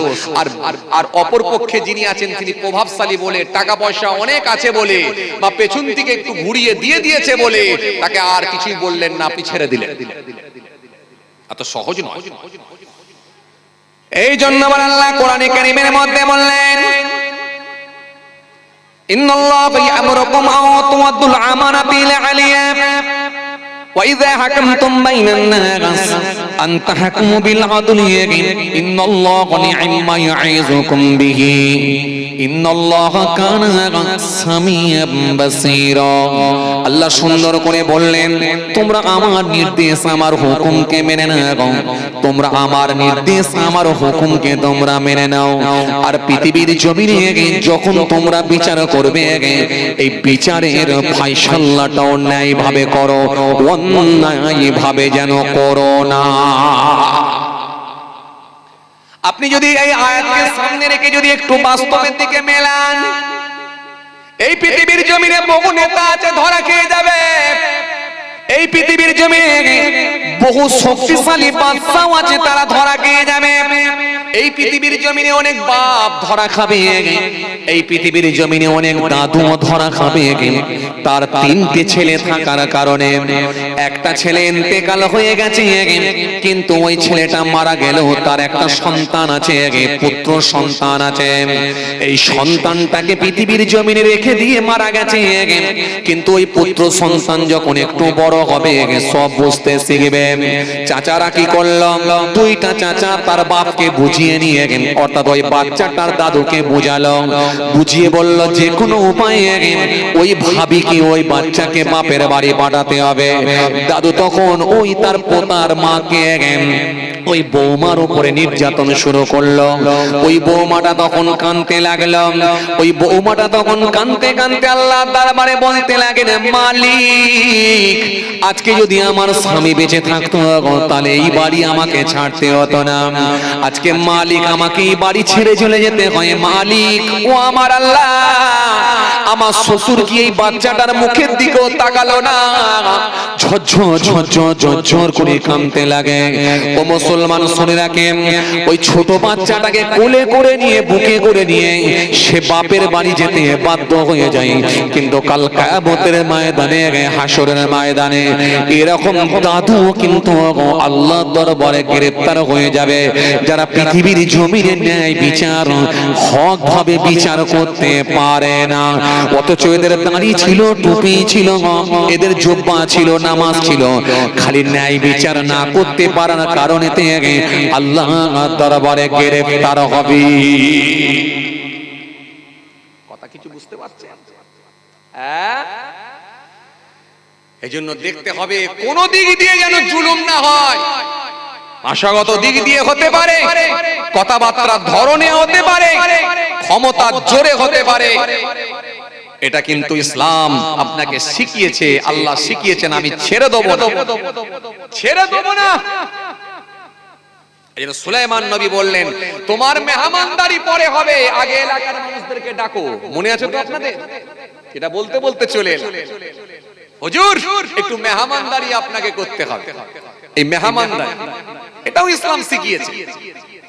আর অপর পক্ষে যিনি আছেন তিনি প্রভাবশালী বলে, টাকা পয়সা অনেক আছে বলে, বা পেছন থেকে একটু ঘুরিয়ে দিয়ে দিয়েছে বলে তাকে আর কিছুই বললেন না, আপনি ছেড়ে দিলেন। এত সহজ নয়। এই জন্য আমার আল্লাহ কোরআনে কারীমের মধ্যে বললেন, ইন্নাল্লাহা ইয়া'মুরুকুম আন তু'আদ্দুল আমানাতি ইলা আহলিহা ওয়া ইযা হাকামতুম বাইনান নাস আন তাহকুমু বিল আদলি ইন্নাল্লাহা নি'মা ইয়া'iযুকুম বিহি ইন্নাল্লাহা কানা সামিয়াম বাসীরা। আল্লাহ সুন্দর করে বললেন, তোমরা আমার নির্দেশ, আমার হুকুমকে মেনে নাও, তোমরা আমার নির্দেশ, আমার হুকুমকে তোমরা মেনে নাও। আর পৃথিবীর জমিনে যখন তোমরা বিচার করবে, এই বিচারের ফায়সালাটাও ন্যায় ভাবে করো, অন্যায় ভাবে যেন করো না। আপনি যদি এই আয়াতকে সামনে রেখে যদি একটু বাস্তবের দিকে মেলান, এই পৃথিবীর জমিনে বহু নেতা আছে ধরা খেয়ে যাবে, এই পৃথিবীর জমিনে বহু শক্তিশালী বাদশাও আছে তারা ধরা খেয়ে যাবে, এই পৃথিবীর জমিনে অনেক বাপ ধরা খাবে, এই পৃথিবীর জমিনে অনেক দাদুও ধরা খাবে। তার তিনটে ছেলে থাকার কারণে একটা ছেলে ইন্তেকাল হয়ে গেছে, কিন্তু ওই ছেলেটা মারা গেলেও তার একটা সন্তান আছে, পুত্র সন্তান আছে। এই সন্তানটাকে পৃথিবীর জমিনে রেখে দিয়ে মারা গেছে, কিন্তু ওই পুত্র সন্তান যখন একটু বড় হবে সব বুঝতে শিখবে। চাচারা কি করল, দুইটা চাচা তার বাপকে বুঝিয়ে নিয়ে অর্থাৎ ওই বাচ্চাটার দাদুকে বুঝালো, বুঝিয়ে বলল যে কোনো উপায়ে ওই ভাবিকে ওই বাচ্চাকে বাপের বাড়ি পাঠাতে হবে। দাদু তখন ওই তার পোতার মাকে ওই বৌমার উপরে নির্যাতন শুরু করলো। ওই বৌমাটা তখন কাঁদতে লাগলো, ওই বৌমাটা তখন কাঁদতে কাঁদতে আল্লাহর দরবারে বলতে লাগেন, মালিক আজকে যদি আমার স্বামী বেঁচে থাকতো তাহলে এই বাড়ি আমাকে ছাড়তে হতো না, আজকে মালিক আমাকে এই বাড়ি ছেড়ে চলে যেতে হয়। মালিক ও আমার আল্লাহ, আমার শ্বশুর কি এই বাচ্চাটার মুখের দিকেও তাকালো না। ঝরঝর ঝরঝর ঝরঝর করে কাঁদতে লাগে। ও মুসলমান শুনে রাখেন, ওই ছোট বাচ্চাটাকে কোলে করে নিয়ে বুকে করে নিয়ে সে বাপের বাড়ি যেতে বাধ্য হয়ে যায়। কিন্তু কাল কিয়ামতের ময়দানে, হাসরের ময়দানে এরকম দাদু কিন্তু আল্লাহর দরবারে গ্রেফতার হয়ে যাবে, যারা পৃথিবীর জমিনে ন্যায় বিচার হক ভাবে বিচার করতে পারে না। অথচ এদের দাড়ি ছিল, টুপি ছিল, এদের জুব্বা ছিল, নামাজ ছিল, খালি ন্যায় বিচার না করতে পারার কারণে আল্লাহর দরবারে গ্রেফতার হবে। কথা কিছু বুঝতে পারছেন? এজন্য দেখতে হবে কোন দিক দিয়ে যেন জুলুম না হয়। ভাষাগত দিক দিয়ে হতে পারে, কথাবার্তার ধরনে হতে পারে, ক্ষমতার জোরে হতে পারে। এটা কিন্তু ইসলাম আপনাকে শিখিয়েছে, আল্লাহ শিখিয়েছেন, আমি ছেড়ে দেবো না, ছেড়ে দেবো না। এই জন্য সুলাইমান নবী বললেন, তোমার মেহমানদারি পরে হবে, আগে এলাকার মানুষদেরকে ডাকো। মনে আছে তো আপনাদের? এটা বলতে বলতে চলে এলাম, হুজুর একটু মেহমানদারি আপনাকে করতে হবে। এই মেহমানদারি এটাও ইসলাম শিখিয়েছে।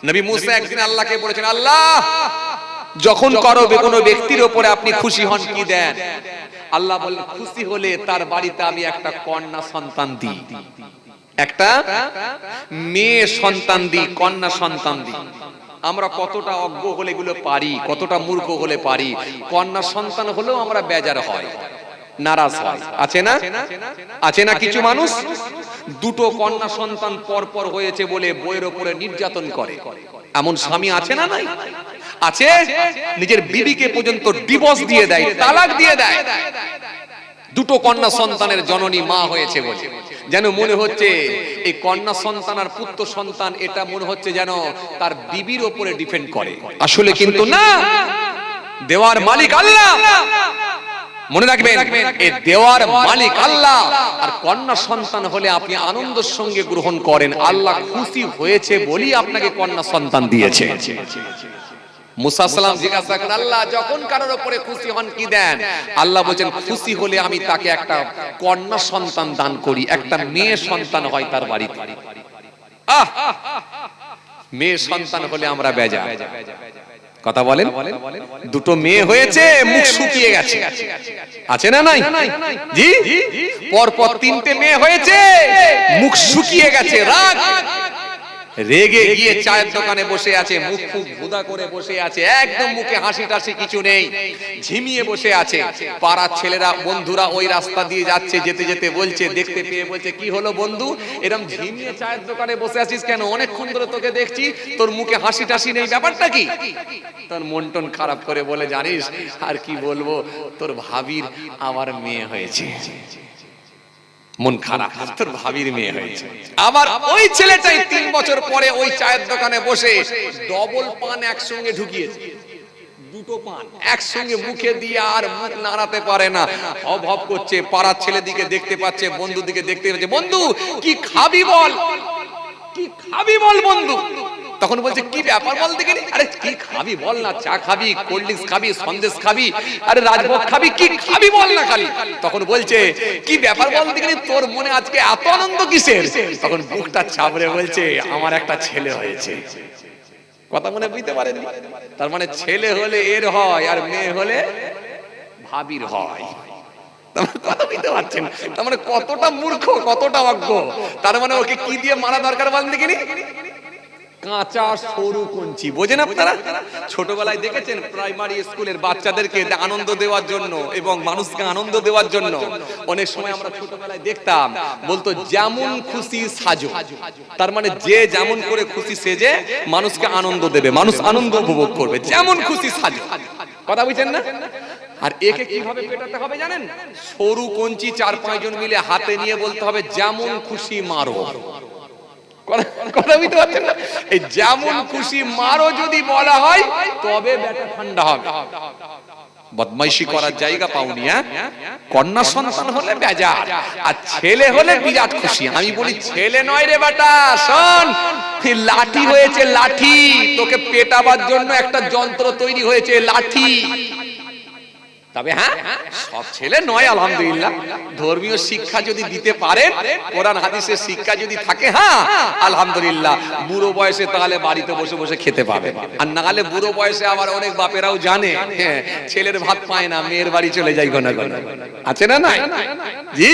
নবী মুসা একদিন আল্লাহকে বলেছেন, আল্লাহ যখন করো কোনো ব্যক্তির উপরে আপনি খুশি হন কি দেন? আল্লাহ বললেন, খুশি হলে তার বাড়িতে আমি একটা কন্যা সন্তান দিই, একটা মেয়ে সন্তান দিই, কন্যা সন্তান দিই। আমরা কতটা অজ্ঞ হলে এগুলো পারি, কতটা মূর্খ হলে পারি। কন্যা সন্তান হলেও আমরা বেজার হয়, নারাজ হয়। আছে না? আছে না কিছু মানুষ দুটো কন্যা সন্তান পর পর হয়েছে বলে বইয়ের উপরে নির্যাতন করে? এমন স্বামী আছে না? নাই আছে, নিজের বিবিকে পর্যন্ত ডিভোর্স দিয়ে দেয়, তালাক দিয়ে দেয়, দুটো কন্যা সন্তানের জননী মা হয়েছে বলে। যেন মনে হচ্ছে এই কন্যা সন্তান আর পুত্র সন্তান এটা মনে হচ্ছে যেন তার বিবির উপরে ডিপেন্ড করে। আসলে কিন্তু না, দেওয়ার মালিক আল্লাহ। মনে রাখবেন, এই দেওয়ার মালিক আল্লাহ। আর কন্যা সন্তান হলে আপনি আনন্দের সঙ্গে গ্রহণ করেন, আল্লাহ খুশি হয়েছে বলি আপনাকে কন্যা সন্তান দিয়েছে। মুসা সালাম জিজ্ঞাসা করেন, আল্লাহ যখন কারোর উপরে খুশি হন কি দেন? আল্লাহ বলেন, খুশি হলে আমি তাকে একটা কন্যা সন্তান দান করি, একটা মেয়ে সন্তান হয় তার বাড়িতে। মেয়ে সন্তান হলে আমরা বেজা। কথা বলেন, দুটো মেয়ে হয়েছে, মুখ শুকিয়ে গেছে, আছে না? নাই জি, পরপর তিনটে মেয়ে হয়েছে, মুখ শুকিয়ে গেছে, রাগ রেগে গিয়ে চায়ের দোকানে বসে আছে, মুখ খুব ভুদা করে বসে আছে, একদম মুখে হাসি টাসি কিছু নেই, ঝিমিয়ে বসে আছে। পাড়ার ছেলেরা বন্ধুরা ওই রাস্তা দিয়ে যাচ্ছে, যেতে যেতে বলছে, দেখতে পেয়ে বলছে, কি হলো বন্ধু এরকম ঝিমিয়ে চায়ের দোকানে বসে আছিস কেন? অনেকক্ষণ ধরে তোকে দেখছি, তোর মুখে হাসি টাসি নেই, ব্যাপারটা কি? তোর মন টন খারাপ করে বলে, জানিস আর কি বলবো, তোর ভাবির আমার মেয়ে হয়েছে। মন খারাপ, তোর ভাবির মেয়ে হয়েছে। আবার ওই ছেলেটাই 3 বছর পরে ওই চায়ের দোকানে বসে ডবল পান একসঙ্গে ঢুকিয়েছে, দুটো পান একসঙ্গে মুখে দিয়ে আর মুখ নাড়াতে পারে না, হব হব করছে। পাড়ার ছেলে দিকে দেখতে পাচ্ছে, বন্ধু দিকে দেখতে পাচ্ছে, বন্ধু কি খাবি বল, কি খাবি বল বন্ধু। তখন বলছে কি ব্যাপার বল দেখিনি, আরে কি খাবি বল না, চা খাবি, কোল্ড ড্রিঙ্কস খাবি, সন্দেশ খাবি, আরে রাজভোগ খাবি, কি খাবি বল না খালি। তখন বলছে কি ব্যাপার বল দেখিনি, তোর মনে আজকে এত আনন্দ কিসের? তখন বুকটা চাপড়ে বলছে আমার একটা ছেলে হয়েছে। কথা মনে বুঝতে পারেন? তার মানে ছেলে হলে এর হয় আর মেয়ে হলে ভাবির হয়। কথা বুঝতে পারছেন? তার মানে কতটা মূর্খ, কতটা অজ্ঞ। তার মানে ওকে কি দিয়ে মারা দরকার বলেন দেখিনি? কাঁচা সরু কঞ্চি। বোঝেন আপনারা? ছোটবেলায় দেখেছেন প্রাইমারি স্কুলের বাচ্চাদেরকে আনন্দ দেওয়ার জন্য এবং মানুষকে আনন্দ দেওয়ার জন্য অনেক সময় আমরা ছোটবেলায় দেখতাম বলতো যেমন খুশি সাজো। তার মানে যে যেমন করে খুশি সেজে মানুষকে আনন্দ দেবে, মানুষ আনন্দ উপভোগ করবে, যেমন খুশি সাজো। কথা বুঝছেন না? আর একে কিভাবে পেটাতে হবে জানেন? সরু কঞ্চি 4-5 জন মিলে হাতে নিয়ে বলতে হবে যেমন খুশি মারো। কথা বুঝতে পারছেন না? এই যেমন খুশি মারো যদি বলা হয় তবে ব্যাটা ঠান্ডা হবে। বদমাইশি করার জায়গা পাওনি। কন্যা সন্তান হলে বেজার, আর ছেলে হলে বিরাট খুশি। আমি বলি ছেলে নয় রে বেটা, শোন লাঠি হয়েছে, লাঠি। তোকে পেটাবার জন্য একটা যন্ত্র তৈরি হয়েছে, লাঠি। তবে হ্যাঁ, সব ছেলে নয় আলহামদুলিল্লাহ। ধর্মীয় শিক্ষা যদি দিতে পারেন, কোরআন হাদিসের শিক্ষা যদি থাকে, হ্যাঁ আলহামদুলিল্লাহ, বুড়ো বয়সে তাহলে বাড়িতে বসে বসে খেতে পাবে। আর না হলে বুড়ো বয়সে আবার অনেক বাপেরাও জানে ছেলের ভাত পায় না, মেয়ের বাড়ি চলে যায় ঘন ঘন। আছে না? নাই জি,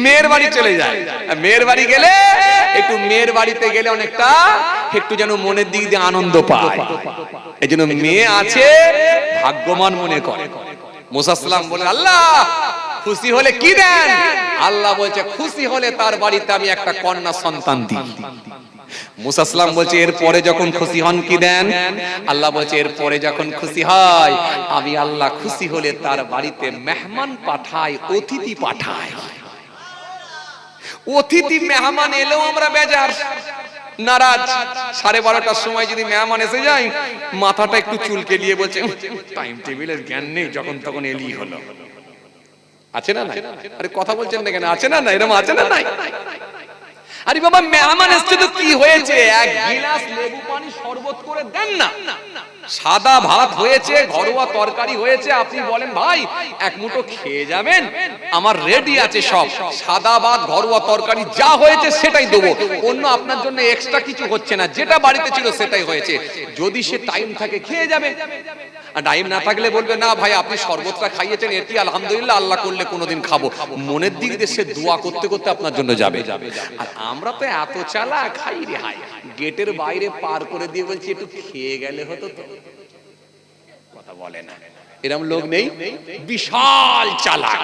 মেয়ের বাড়ি চলে যায়। মেয়ের বাড়ি গেলে একটু, মেয়ের বাড়িতে গেলে অনেকটা একটু যেন মনের দিক দিয়ে আনন্দ পায়। এই জন্য মেয়ে আছে ভাগ্যবান মনে করে। মুসা সালাম বলে আল্লাহ খুশি হলে কি দেন? আল্লাহ বলছে খুশি হলে তার বাড়িতে আমি একটা কন্যা সন্তান দিই। মুসা সালাম বলছে এরপরে যখন খুশি হন কি দেন? আল্লাহ বলছে এরপরে যখন খুশি হয় আমি আল্লাহ খুশি হলে তার বাড়িতে মেহমান পাঠাই, অতিথি পাঠাই। অতিথি মেহমান এলেও আমরা বেজার, নারাজ। 12:30টার সময় যদি মেহমান এসে যায় মাথাটা একটু চুলকে দিয়ে বলছে টাইম টেবিলের জ্ঞান নেই, যখন তখন এলি হলো। আছে না? নাই? আরে কথা বলছেন না কেন? আছে না? না এরকম আছে না? নাই? আরে বাবা মেহমান এসেছে তো কি হয়েছে, এক গিলাস লেবু পানি শরবত করে দেন না। সাদা ভাত হয়েছে, ঘরোয়া তরকারি হয়েছে, আপনি বলেন ভাই এক মুঠো খেয়ে যাবেন, আমার রেডি আছে সব। সাদা ভাত, ঘরোয়া তরকারি যা হয়েছে সেটাই দেবো, অন্য আপনার জন্য এক্সট্রা কিছু হচ্ছে না, যেটা বাড়িতে ছিল সেটাই হয়েছে। যদি সে টাইম থাকে খেয়ে যাবে, আর টাইম না থাকলে বলবে না ভাই আপনি শরবতটা খাইয়েছেন, এটি আলহামদুলিল্লাহ, আল্লাহ করলে কোনোদিন খাবো। মনের দিক দিয়ে সে দোয়া করতে করতে আপনার জন্য যাবে। আর আমরা তো এত চালাক, খাই রে হাই, গেটের বাইরে পার করে দিয়ে বলছি একটু খেয়ে গেলে হতো তো। কথা বলে না, এরকম লোক নেই? বিশাল চালাক,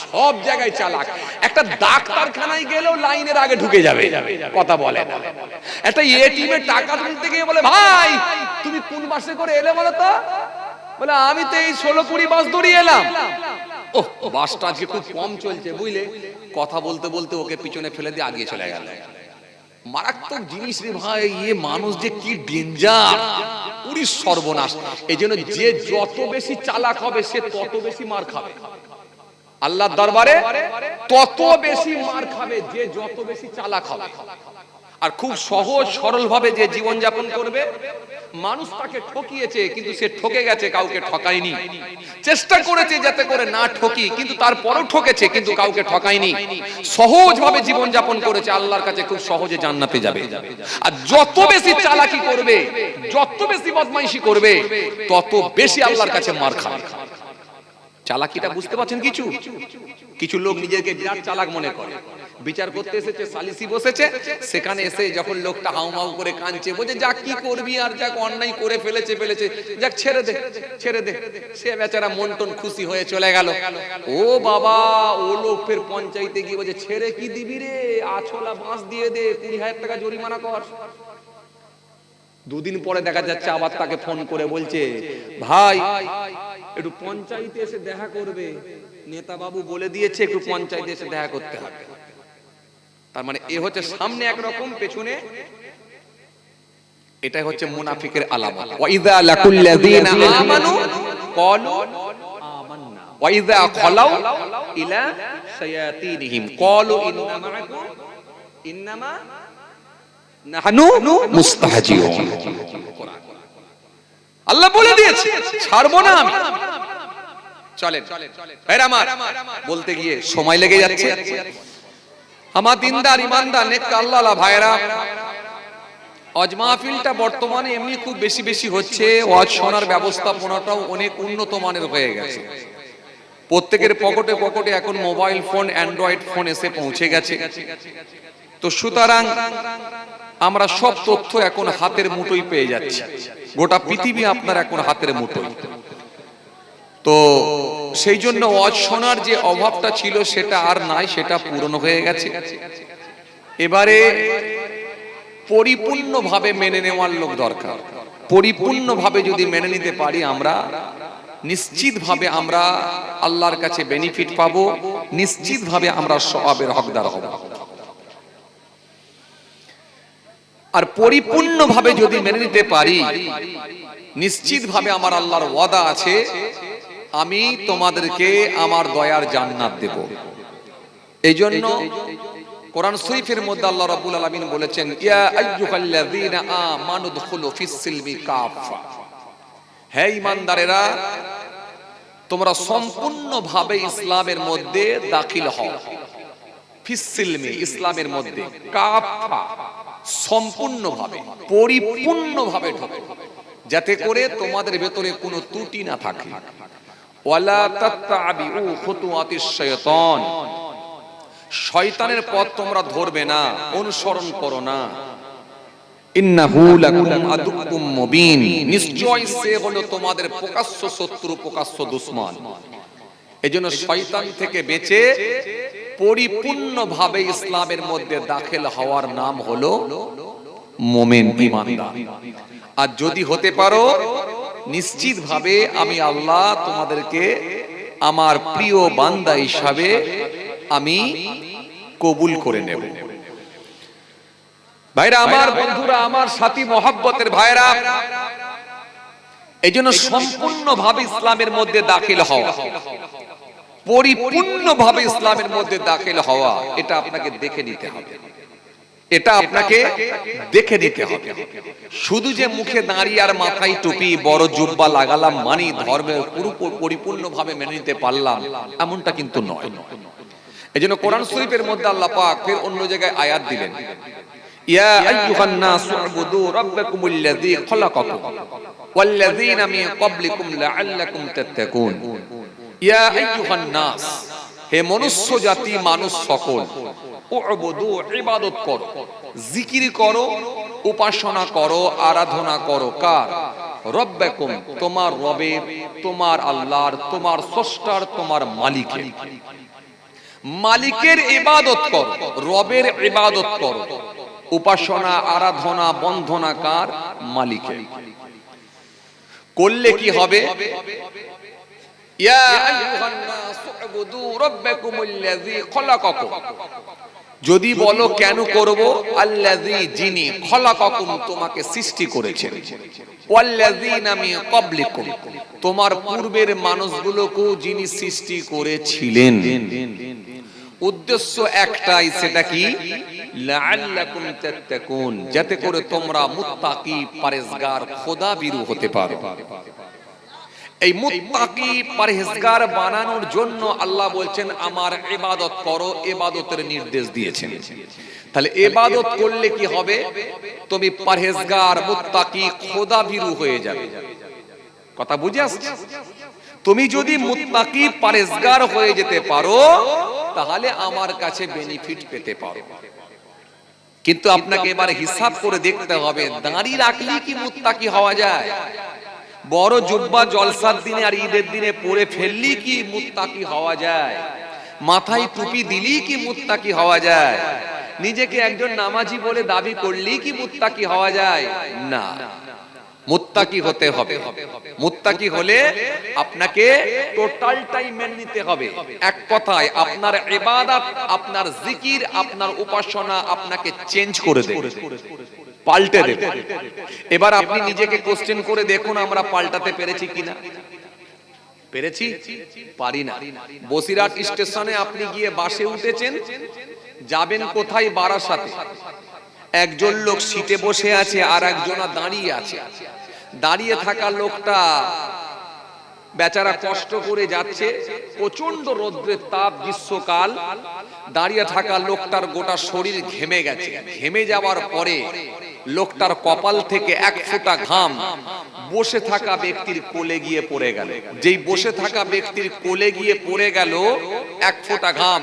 সব জায়গায় চালাক। একটা ডাক্তারখানায় গেলেও লাইনের আগে ঢুকে যাবে। কথা বলে না। একটা এটিএমে টাকা তুলতে গিয়ে বলে ভাই তুমি কোন বাসে করে এলে বলো তো? বলে আমি তো এই 16-20 বাস ধরে এলাম। ও বাসটা আজকে খুব কম চলছে বুঝলে। কথা বলতে বলতে ওকে পিছনে ফেলে দিয়ে আগিয়ে চলে গেল। মারাত্মক জিনিস রে ভাই, মানুষ যে কি ডেঞ্জার, পুরি সর্বনাশ। এই জন্য যে যত বেশি চালাক হবে সে তত বেশি মার খাবে আল্লাহর দরবারে, তত বেশি মার খাবে যে যত বেশি চালাক হবে। আর খুব সহজ সরল ভাবে যে জীবন যাপন করবে, মানুষ তাকে ঠকিয়েছে কিন্তু সে ঠকে গেছে, কাউকে ঠকায়নি। চেষ্টা করেছে যাতে করে না ঠকি, কিন্তু তারপরেও ঠকেছে কিন্তু কাউকে ঠকায়নি। সহজ ভাবে জীবন যাপন করেছে, আল্লাহর কাছে খুব সহজে জান্নাতে যাবে। আর যত বেশি চালাকি করবে, যত বেশি বদমাইশি করবে, তত বেশি আল্লাহর কাছে মার খাবে। চালাকিটা বুঝতে পারছেন? কিছু কিছু লোক নিজেকে বিরাট চালাক মনে করে। বিচার করতে এসেছে, সালিসি বসেছে, সেখানে এসে যখন লোকটা হাউমাউ করে কাঁদছে, বলছে যা কি করবি, আর যাক অন্যায় করে ফেলেছে, যাক ছেড়ে দে, ছেড়ে দে। সে বেচারা মন টন খুশি হয়ে চলে গেল। ও বাবা, ও লোক ফের পঞ্চায়েতে গিয়ে বলছে ছেড়ে কি দিবি রে, আছলা বাঁশ দিয়ে দে, 20,000 টাকা জরিমানা কর। দুদিন পরে দেখা যাচ্ছে আবার তাকে ফোন করে বলছে ভাই একটু পঞ্চায়েতে এসে দেখা করবে, নেতা বাবু বলে দিয়েছে একটু পঞ্চায়েতে এসে দেখা করতে হবে। তার মানে এ হচ্ছে সামনে একরকম, পেছনে এটাই হচ্ছে মুনাফিকের আলামত। ওয়াইযা লাকুল্লাযীনা আমানু ক্বালু আমান্না ওয়াইযা খালাউ ইলা শায়াতিনহিম ক্বালু ইন্না মাআকুম ইন্নামা নাহনু মুস্তাহজিউন। আল্লাহ বলে দিয়েছে ছাড়বো না আমি। চলেন ভাইরা আমার, বলতে গিয়ে সময় লেগে যাচ্ছে। আমার দিনদার ইমানদার নেক আল্লাহ ভাইরা, ওয়াজ মাহফিলটা বর্তমানে এমনি খুব বেশি বেশি হচ্ছে। ওয়াজ শোনার ব্যবস্থাপনাটাও অনেক উন্নত মানের হয়ে গেছে। প্রত্যেকের পকেটে পকেটে এখন মোবাইল ফোন, অ্যান্ড্রয়েড ফোন এসে পৌঁছে গেছে। তো সুতরাং আমরা সব তথ্য এখন হাতের মুঠোয় পেয়ে যাচ্ছি। গোটা পৃথিবী আপনার এখন হাতের মুঠোয়। তো সেই জন্য ওয়াজ শোনার যে অভাবটা ছিল সেটা আর নাই, সেটা পূরণ হয়ে গেছে। এবারে পরিপূর্ণভাবে মেনে নেওয়ার লোক দরকার। পরিপূর্ণভাবে যদি মেনে নিতে পারি আমরা, নিশ্চিতভাবে আমরা আল্লাহর কাছে বেনিফিট পাবো, নিশ্চিতভাবে আমরা সওয়াবের হকদার হব। আর পরিপূর্ণভাবে যদি মেনে নিতে পারি, নিশ্চিতভাবে আমার আল্লাহর ওয়াদা আছে, আমি তোমাদেরকে আমার দয়ার জান্নাত দেব। এই জন্য কোরআন শরীফের মধ্যে আল্লাহ রাব্বুল আলামিন বলেছেন, ইয়া আইয়ুহাল্লাযীনা আমানু দুখুলু ফিস-সিলমি কাফা। হে ঈমানদারেরা, তোমরা সম্পূর্ণভাবে ইসলামের মধ্যে দাখিল হও। ফিস-সিলমি, ইসলামের মধ্যে, কাফা, সম্পূর্ণভাবে, পরিপূর্ণভাবে ঢোকো, যাতে করে তোমাদের ভেতরে কোনো ত্রুটি না থাকে। ওয়ালা তাত্তাবিউ খুতুওয়াতিশ শাইতান, শয়তানের পথ তোমরা ধরবে না, অনুসরণ করো না। ইন্নাহু লাকুম আদুকুম মুবিন, নিশ্চয় সে হলো তোমাদের প্রকাশ্য শত্রু, প্রকাশ্য দুশমন। এজন্য শয়তান থেকে বেঁচে পরিপূর্ণভাবে ইসলামের মধ্যে দাখিল হওয়ার নাম হলো মুমিন, ঈমানদার। আর যদি হতে পারো, নিশ্চিতভাবে আমি আল্লাহ তোমাদেরকে আমার প্রিয় বান্দা হিসাবে আমি কবুল করে নেব। ভাইরা আমার, বন্ধুরা আমার, সাথী মহব্বতের ভাইরা, এই জন্য সম্পূর্ণভাবে ইসলামের মধ্যে দাখিল হওয়া, পরিপূর্ণভাবে ইসলামের মধ্যে দাখিল হওয়া, এটা আপনাকে দেখে নিতে হবে। এটা আপনাকে দেখে নিতে হবে। শুধু যে মুখে দাঁড়িয়ে আর মাথায় টুপি, বড় জুব্বা লাগালাম মানি ধর্মের পরিপূর্ণভাবে মেনে নিতে পারলাম, এমনটা কিন্তু নয়। এজন্য কোরআন শরীফের মধ্যে আল্লাহ পাক ফের অন্য জায়গায় আয়াত দিলেন, ইয়া আইয়ুহান নাসু উবুদু রাব্বাকুমুল্লাযী খলাকাকুম ওয়াল্লাযীনা মিন ক্বাবলিকুম লাআল্লাকুম তাত্তাকুন। ইয়া আইয়ুহান নাস, হে মনুষ্য জাতি, মানুষ সকল, উবুদু, ইবাদত করো, জিকির করো, উপাসনা করো, আরাধনা করো। কার? রব্বাকুম, তোমার রবের, তোমার আল্লাহর, তোমার স্রষ্টার, তোমার মালিকের। মালিকের ইবাদত করো, রবের ইবাদত করো। উপাসনা, আরাধনা, বন্ধনা কার? মালিকের। করলে কি হবে? ইয়া আইয়ুহান নাসু উবুদু রাব্বাকুমুল্লাযী খলাকাকুম, যদি বলো কেন করব, আল্লাযী, যিনি, খলাকাকুম, তোমাকে সৃষ্টি করেছেন, ওয়াল্লাযীনা মিন ক্বাবলিকুম, তোমার পূর্বের মানুষগুলোকেও যিনি সৃষ্টি করেছিলেন। উদ্দেশ্য একটাই, সেটা কি? লাআল্লাকুম তাত্তাকুন, যাতে করে তোমরা মুত্তাকি, পরহেজগার, খোদাভীরু হতে পারো। এই মুত্তাকি, পরহেজগার বানানোর জন্য আল্লাহ বলছেন আমার ইবাদত করো, ইবাদতের নির্দেশ দিয়েছেন। তাহলে ইবাদত করলে কি হবে? তুমি পরহেজগার, মুত্তাকি, খোদাভীরু হয়ে যাবে। কথা বুঝে আসছে? তুমি যদি মুত্তাকি, পরহেজগার হয়ে যেতে পারো, তাহলে আমার কাছে বেনিফিট পেতে পারো। কিন্তু আপনাকে এবার হিসাব করে দেখতে হবে, দাঁড়ি রাখলে কি মুত্তাকি হওয়া যায়? বড় জুব্বা জলসার দিনে আর ঈদের দিনে পরে ফেললি কি মুত্তাকি হওয়া যায়? মাথায় টুপি দিলি কি মুত্তাকি হওয়া যায়? নিজেকে একজন নামাজি বলে দাবি করলি কি মুত্তাকি হওয়া যায়? না, মুত্তাকি হতে হবে। মুত্তাকি হলে আপনাকে টোটালটাই মেনে নিতে হবে। এক কথায় আপনার ইবাদত, আপনার জিকির, আপনার উপাসনা আপনাকে চেঞ্জ করে দেবে, পাল্টে দেবে। এবার আপনি নিজেকে কোশ্চেন করে দেখুন, আমরা পাল্টাতে পেরেছি কিনা? পেরেছি? পারি না। বসিরহাট স্টেশনে আপনি গিয়ে বাসে উঠেছেন, যাবেন কোথায়? বারাসাতে। একজন লোক সিটে বসে আছে আর একজন দাঁড়িয়ে আছে। দাঁড়িয়ে থাকা লোকটা বেচারা কষ্ট করে যাচ্ছে, প্রচন্ড রৌদ্রের তাপ, গ্রীষ্মকাল। দাঁড়িয়ে থাকা লোকটার গোটা শরীর ঘেমে গেছে। ঘেমে যাওয়ার পরে লোকটার কপাল থেকে এক ফোঁটা ঘাম বসে থাকা ব্যক্তির কোলে গিয়ে পড়ে গেল। যেই বসে থাকা ব্যক্তির কোলে গিয়ে পড়ে গেল এক ফোঁটা ঘাম,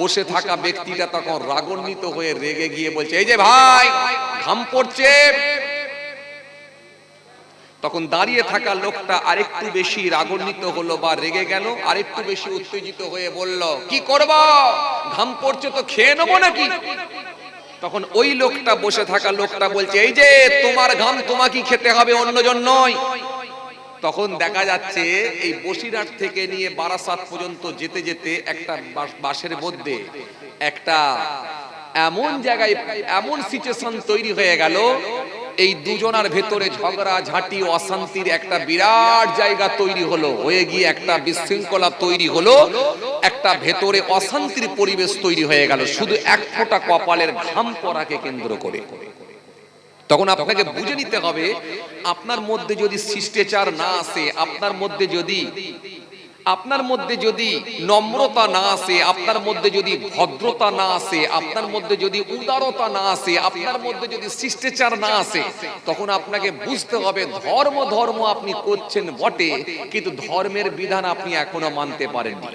বসে থাকা ব্যক্তিটা তখন রাগান্বিত হয়ে রেগে গিয়ে বলছে, এই যে ভাই, ঘাম পড়ছে। তখন দাঁড়িয়ে থাকা লোকটা আরেকটু বেশি রাগান্বিত হলো বা রেগে গেল, আরেকটু বেশি উত্তেজিত হয়ে বলল, কি করব, ঘাম পড়ছে তো খেয়ে নেবো নাকি? তখন ওই লোকটা, বসে থাকা লোকটা বলছে, এই যে তোমার ঘাম তোমাকে খেতে হবে, অন্যজন নয়। তখন দেখা যাচ্ছে এই বসিরহাট থেকে নিয়ে বারাসাত পর্যন্ত যেতে যেতে একটা বাসের মধ্যে একটা এমন জায়গায় এমন সিচুয়েশন তৈরি হয়ে গেল, এই দুজনার ভেতরে ঝগড়া ঝাঁটি অশান্তির একটা বিরাট জায়গা তৈরি হলো, হয়ে গিয়ে একটা বিশৃঙ্খলা তৈরি হলো, একটা ভেতরে অশান্তির পরিবেশ তৈরি হয়ে গেল, শুধু এক ফোঁটা কপালের ঘাম পড়াকে কেন্দ্র করে। তখন আপনাকে বুঝে নিতে হবে, আপনার মধ্যে যদি শিষ্টাচার না আসে, আপনার মধ্যে যদি নম্রতা না আসে, আপনার মধ্যে যদি ভদ্রতা না আসে, আপনার মধ্যে যদি উদারতা না আসে, আপনার মধ্যে যদি শিষ্টাচার না আসে, তখন আপনাকে বুঝতে হবে ধর্ম আপনি করছেন বটে, কিন্তু ধর্মের বিধান আপনি এখনো মানতে পারেননি।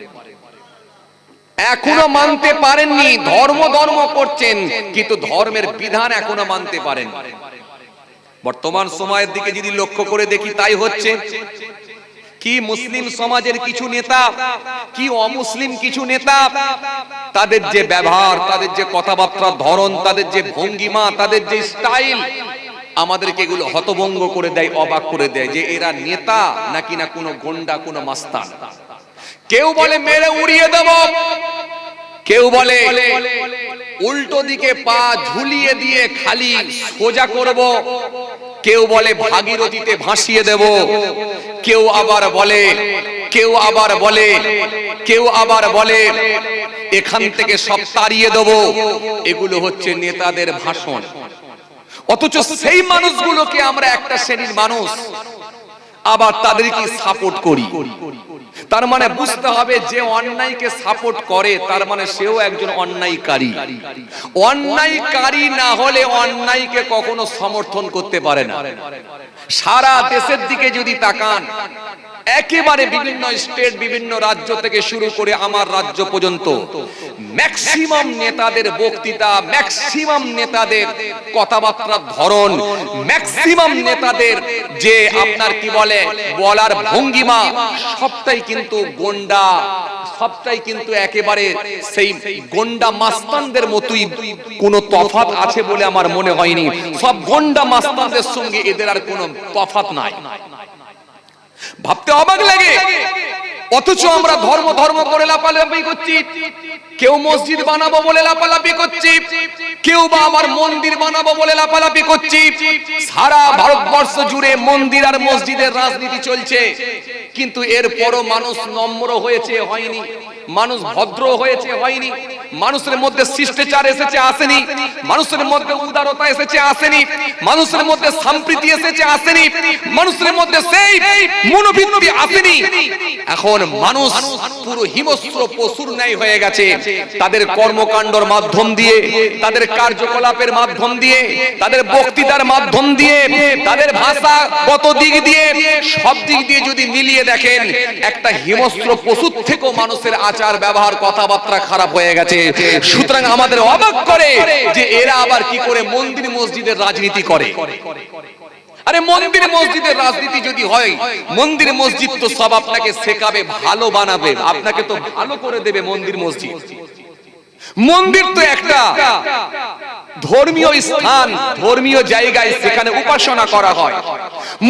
ধর্ম করছেন কিন্তু ধর্মের বিধান এখনো মানতে পারেন। বর্তমান সময়ের দিকে যদি লক্ষ্য করে দেখি, তাই হচ্ছে। কি মুসলিম সমাজের কিছু নেতা, কি অমুসলিম কিছু নেতা, তাদের যে ব্যবহার, তাদের যে কথাবার্তার ধরন, তাদের যে ভঙ্গিমা, তাদের যে স্টাইল, আমাদেরকে এগুলো হতভম্ব করে দেয়, অবাক করে দেয় যে এরা নেতা নাকি না কোনো গন্ডা, কোনো মাস্তান। কেউ বলে মেরে উড়িয়ে দেব, কেউ বলে উল্টো দিকে পা ঝুলিয়ে দিয়ে খালি সোজা করব, কেউ বলে ভাগীরথীতে ভাসিয়ে দেব, কেউ আবার বলে এখান থেকে সব তাড়িয়ে দেব। এগুলো হচ্ছে নেতাদের ভাষণ। অথচ সেই মানুষগুলোকে আমরা একটা শ্রেণীর মানুষ আবার তাদেরকে সাপোর্ট করি। তার মানে বুঝতে হবে, যে অন্যায়কে সাপোর্ট করে তার মানে সেও একজন অন্যায়কারী। অন্যায়কারী না হলে অন্যায়কে কখনো সমর্থন করতে পারে না। সারা দেশের দিকে যদি তাকান, একেবারে বিভিন্ন স্টেট, বিভিন্ন রাজ্য থেকে শুরু করে আমার রাজ্য পর্যন্ত ম্যাক্সিমাম নেতাদের বক্তৃতা, ম্যাক্সিমাম নেতাদের কথাবার্তার ধরন, ম্যাক্সিমাম নেতাদের যে আপনার কি বলে বলার ভঙ্গিমা, সবটাই কিন্তু গন্ডা, সবটাই কিন্তু একেবারে সেই গন্ডা মাস্তানদের মতোই। কোনো তফাৎ আছে বলে আমার মনে হয়নি। সব গন্ডা মাস্তানদের সঙ্গে এদের আর কোনো তফাৎ নাই। ভাবতে অবাক লাগে। অথচ আমরা ধর্ম করে লাপালাপি করছি। কেউ মসজিদ বানাবো বলে লাপালাপি করছি, কেউ বা আবার মন্দির বানাবো বলে লাপালাপি করছি। সারা ভারতবর্ষ জুড়ে মন্দির আর মসজিদের রাজনীতি চলছে, কিন্তু এরপরও মানুষ নম্র হয়েছে হয়নি, মানুষ ভদ্র হয়েছে হয়নি, মানুষের মধ্যে শিষ্টাচার এসেছে আসেনি, মানুষের মধ্যে উদারতা এসেছে আসেনি, মানুষের মধ্যে সম্প্রীতি এসেছে আসেনি, মানুষের মধ্যে সেই মনোবৃত্তি আসেনি। এখন মানুষ পুরো হিংস্র পশুর ন্যায় হয়ে গেছে। তাদের কর্মকাণ্ডের মাধ্যম দিয়ে, তাদের কার্যকলাপের মাধ্যম দিয়ে, তাদের বক্তৃতার মাধ্যম দিয়ে, তাদের ভাষাগত দিক দিয়ে, সব দিক দিয়ে যদি মিলিয়ে দেখেন, একটা হিংস্র পশুর থেকেও মানুষের আচার ব্যবহার কথাবার্তা খারাপ হয়ে গেছে। সুতরাং আমাদের অবাক করে যে এরা আবার কি করে মন্দির মসজিদের রাজনীতি করে। আরে মন্দির মসজিদের রাজনীতি যদি হয়, মন্দির মসজিদ তো সব আপনাকে শেখাবে, ভালো বানাবে, আপনাকে তো ভালো করে দেবে মন্দির মসজিদ। মন্দির তো একটা ধর্মীয় স্থান, ধর্মীয় জায়গায়, সেখানে উপাসনা করা হয়।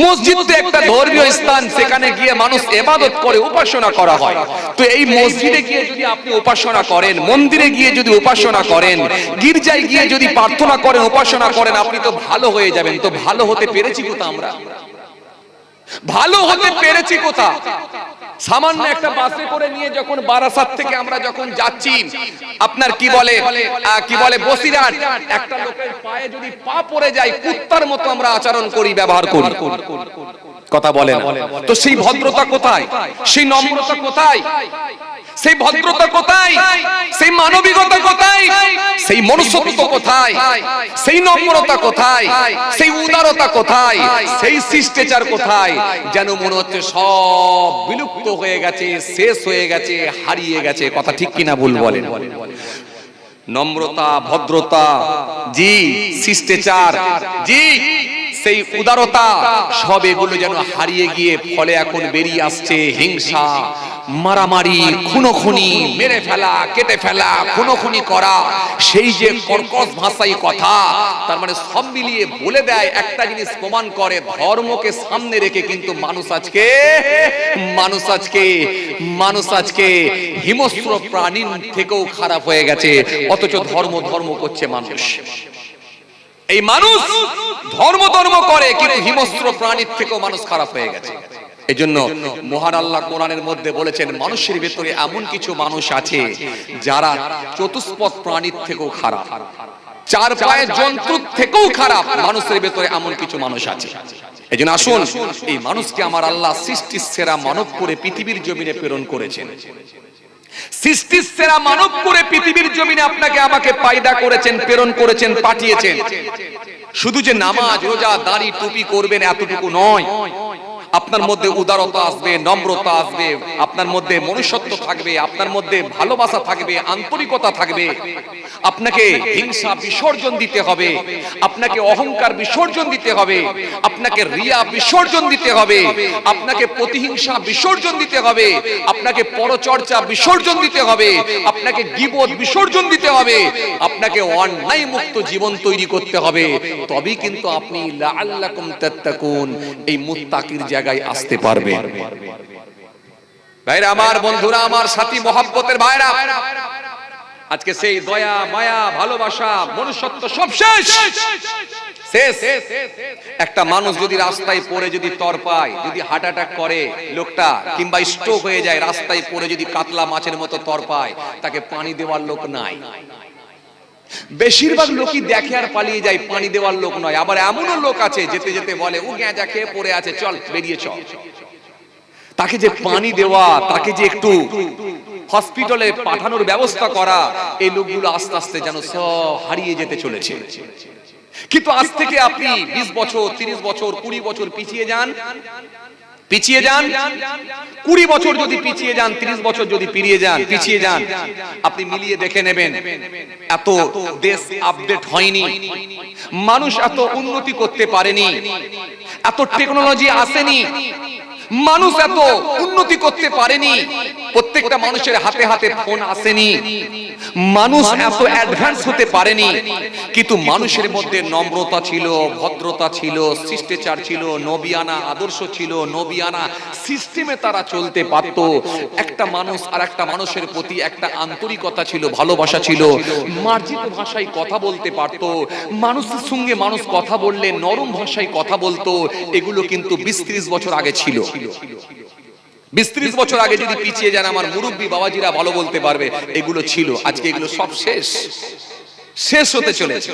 মসজিদ তো একটা ধর্মীয় স্থান, সেখানে গিয়ে মানুষ ইবাদত করে, উপাসনা করা হয়। তো এই মসজিদে গিয়ে যদি আপনি উপাসনা করেন, মন্দিরে গিয়ে যদি উপাসনা করেন, গির্জায় গিয়ে যদি প্রার্থনা করেন, উপাসনা করেন, আপনি তো ভালো হয়ে যাবেন। তো ভালো হতে পেরেছি কোথা আমরা? ভালো হতে পেরেছি কোথা? সামান্য একটা বাসে করে নিয়ে যখন বারাসাত থেকে আমরা যখন যাচ্ছি, আপনার কি বলে বসিরহাট, একটা লোকের পায়ে যদি পা পড়ে যায় কুত্তার মতো আমরা আচরণ করি, ব্যবহার করি, কথা বলে না। তো সেই ভদ্রতা কোথায়? সেই নম্রতা কোথায়? সেই ভদ্রতা কোথায়? সেই মানবিকতা কোথায়? সেই মনুষ্যত্ব কোথায়? সেই নম্রতা কোথায়? সেই উদারতা কোথায়? সেই শিষ্টাচার কোথায়? যেন মনে হচ্ছে সব বিলুপ্ত হয়ে গেছে, শেষ হয়ে গেছে, হারিয়ে গেছে। কথা ঠিক কিনা ভুল বলেন? নম্রতা, ভদ্রতা, জি, শিষ্টাচার, জি, সেই উদারতা, সব এগুলো যেন হারিয়ে গিয়ে ফলে এখন বেরিয়ে আসছে হিংসা, মারামারি, খুনোখুনি, মেরে ফেলা, কেটে ফেলা, খুনোখুনি করা, সেই যে কর্কশ ভাষায় কথা। তার মানে সব মিলিয়ে বলে দেয়, একটা জিনিস প্রমাণ করে, ধর্মকে সামনে রেখে কিন্তু মানুষ আজকে হিংস্র প্রাণীর থেকেও খারাপ হয়ে গেছে। অথচ ধর্ম করছে মানুষ। এই মানুষ ধর্ম করে, কিন্তু হিংস্র প্রাণীর থেকেও মানুষ খারাপ হয়ে গেছে। এজন্য মহান আল্লাহ কোরআনের মধ্যে বলেছেন, মানুষের ভেতরে এমন কিছু মানুষ আছে যারা চতুষ্পদ প্রাণীর থেকেও খারাপ, চার পায়ের জন্তুর থেকেও খারাপ। মানুষের ভেতরে এমন কিছু মানুষ আছে। এজন্য আসুন, এই মানুষকে আমার আল্লাহ সৃষ্টির সেরা মানব করে পৃথিবীর জমিনে প্রেরণ করেছেন। সৃষ্টির সেরা মানব করে পৃথিবীর জমিনে আপনাকে আমাকে পয়দা করেছেন, প্রেরণ করেছেন, পাঠিয়েছেন। শুধু যে নামাজ, রোজা, দাড়ি, টুপি করবেন এতটুকু নয়। আপনার মধ্যে উদারতা আসবে, নম্রতা আসবে, আপনার মধ্যে মনুষ্যত্ব থাকবে, আপনার মধ্যে ভালোবাসা থাকবে, আন্তরিকতা থাকবে। আপনাকে হিংসা বিসর্জন দিতে হবে, আপনাকে অহংকার বিসর্জন দিতে হবে, আপনাকে রিয়া বিসর্জন দিতে হবে, আপনাকে প্রতিহিংসা বিসর্জন দিতে হবে, আপনাকে পরচর্চা বিসর্জন দিতে হবে, আপনাকে গীবত বিসর্জন দিতে হবে, আপনাকে অন্যায় মুক্ত জীবন তৈরি করতে হবে। তবেই কিন্তু আপনি লাআল্লাকুম তাত্তাকুন, এই মুত্তাকির জায়গায় আসতে পারবেন। ভাইরা আমার, বন্ধুরা আমার, সাথী মহব্বতের ভাইরা, আজকে সেই দয়া, মায়া, ভালোবাসা, মনুষ্যত্ব সব শেষ। একটা মানুষ যদি রাস্তায় পড়ে যদি তর পায়, যদি হার্ট অ্যাটাক করে লোকটা, কিংবা স্ট্রোক হয়ে যায়, রাস্তায় পড়ে যদি কাতলা মাছের মতো তর পায়, তাকে পানি দেওয়ার লোক নাই। বেশিরভাগ লোকই দেখে আর পালিয়ে যায়, পানি দেওয়ার লোক নয়। আবার এমনও লোক আছে যেতে যেতে বলে, ও গ্যাঁজা খেয়ে পড়ে আছে, চল বেরিয়ে চল। তাকে যে পানি দেওয়া, তাকে যে একটু হসপিটালে পাঠানোর ব্যবস্থা করা, এই লোকগুলো আস্তে আস্তে যেন সব হারিয়ে যেতে চলেছে। কিন্তু আজ থেকে আপনি 20 বছর, 30 বছর, 20 বছর পিছিয়ে যান, 20 বছর যদি পিছিয়ে যান, 30 বছর যদি পিছিয়ে যান, আপনি মিলিয়ে দেখে নেবেন, এত দেশ আপডেট হয়নি, মানুষ এত উন্নতি করতে পারেনি, এত টেকনোলজি আসেনি, মানুষ এত উন্নতি করতে পারেনি, প্রত্যেকটা মানুষের হাতে হাতে ফোন আসেনি, মানুষ এত অ্যাডভান্স হতে পারেনি। কিন্তু মানুষের মধ্যে নম্রতা ছিল, ভদ্রতা ছিল, শিষ্টাচার ছিল, নবিয়ানা আদর্শ ছিল, নবিয়ানা সিস্টেমে তারা চলতে পারত। একটা মানুষ আর একটা মানুষের প্রতি একটা আন্তরিকতা ছিল, ভালোবাসা ছিল, মার্জিত ভাষায় কথা বলতে পারত, মানুষের সঙ্গে মানুষ কথা বললে নরম ভাষায় কথা বলতো। এগুলো কিন্তু 20-30 বছর আগে ছিল। 20-30 বছর আগে যদি পিছিয়ে যান, আমার মুরব্বী বাবাজিরা ভালো বলতে পারবে, এগুলো ছিল। আজকে এগুলো সব শেষ হতে চলেছে।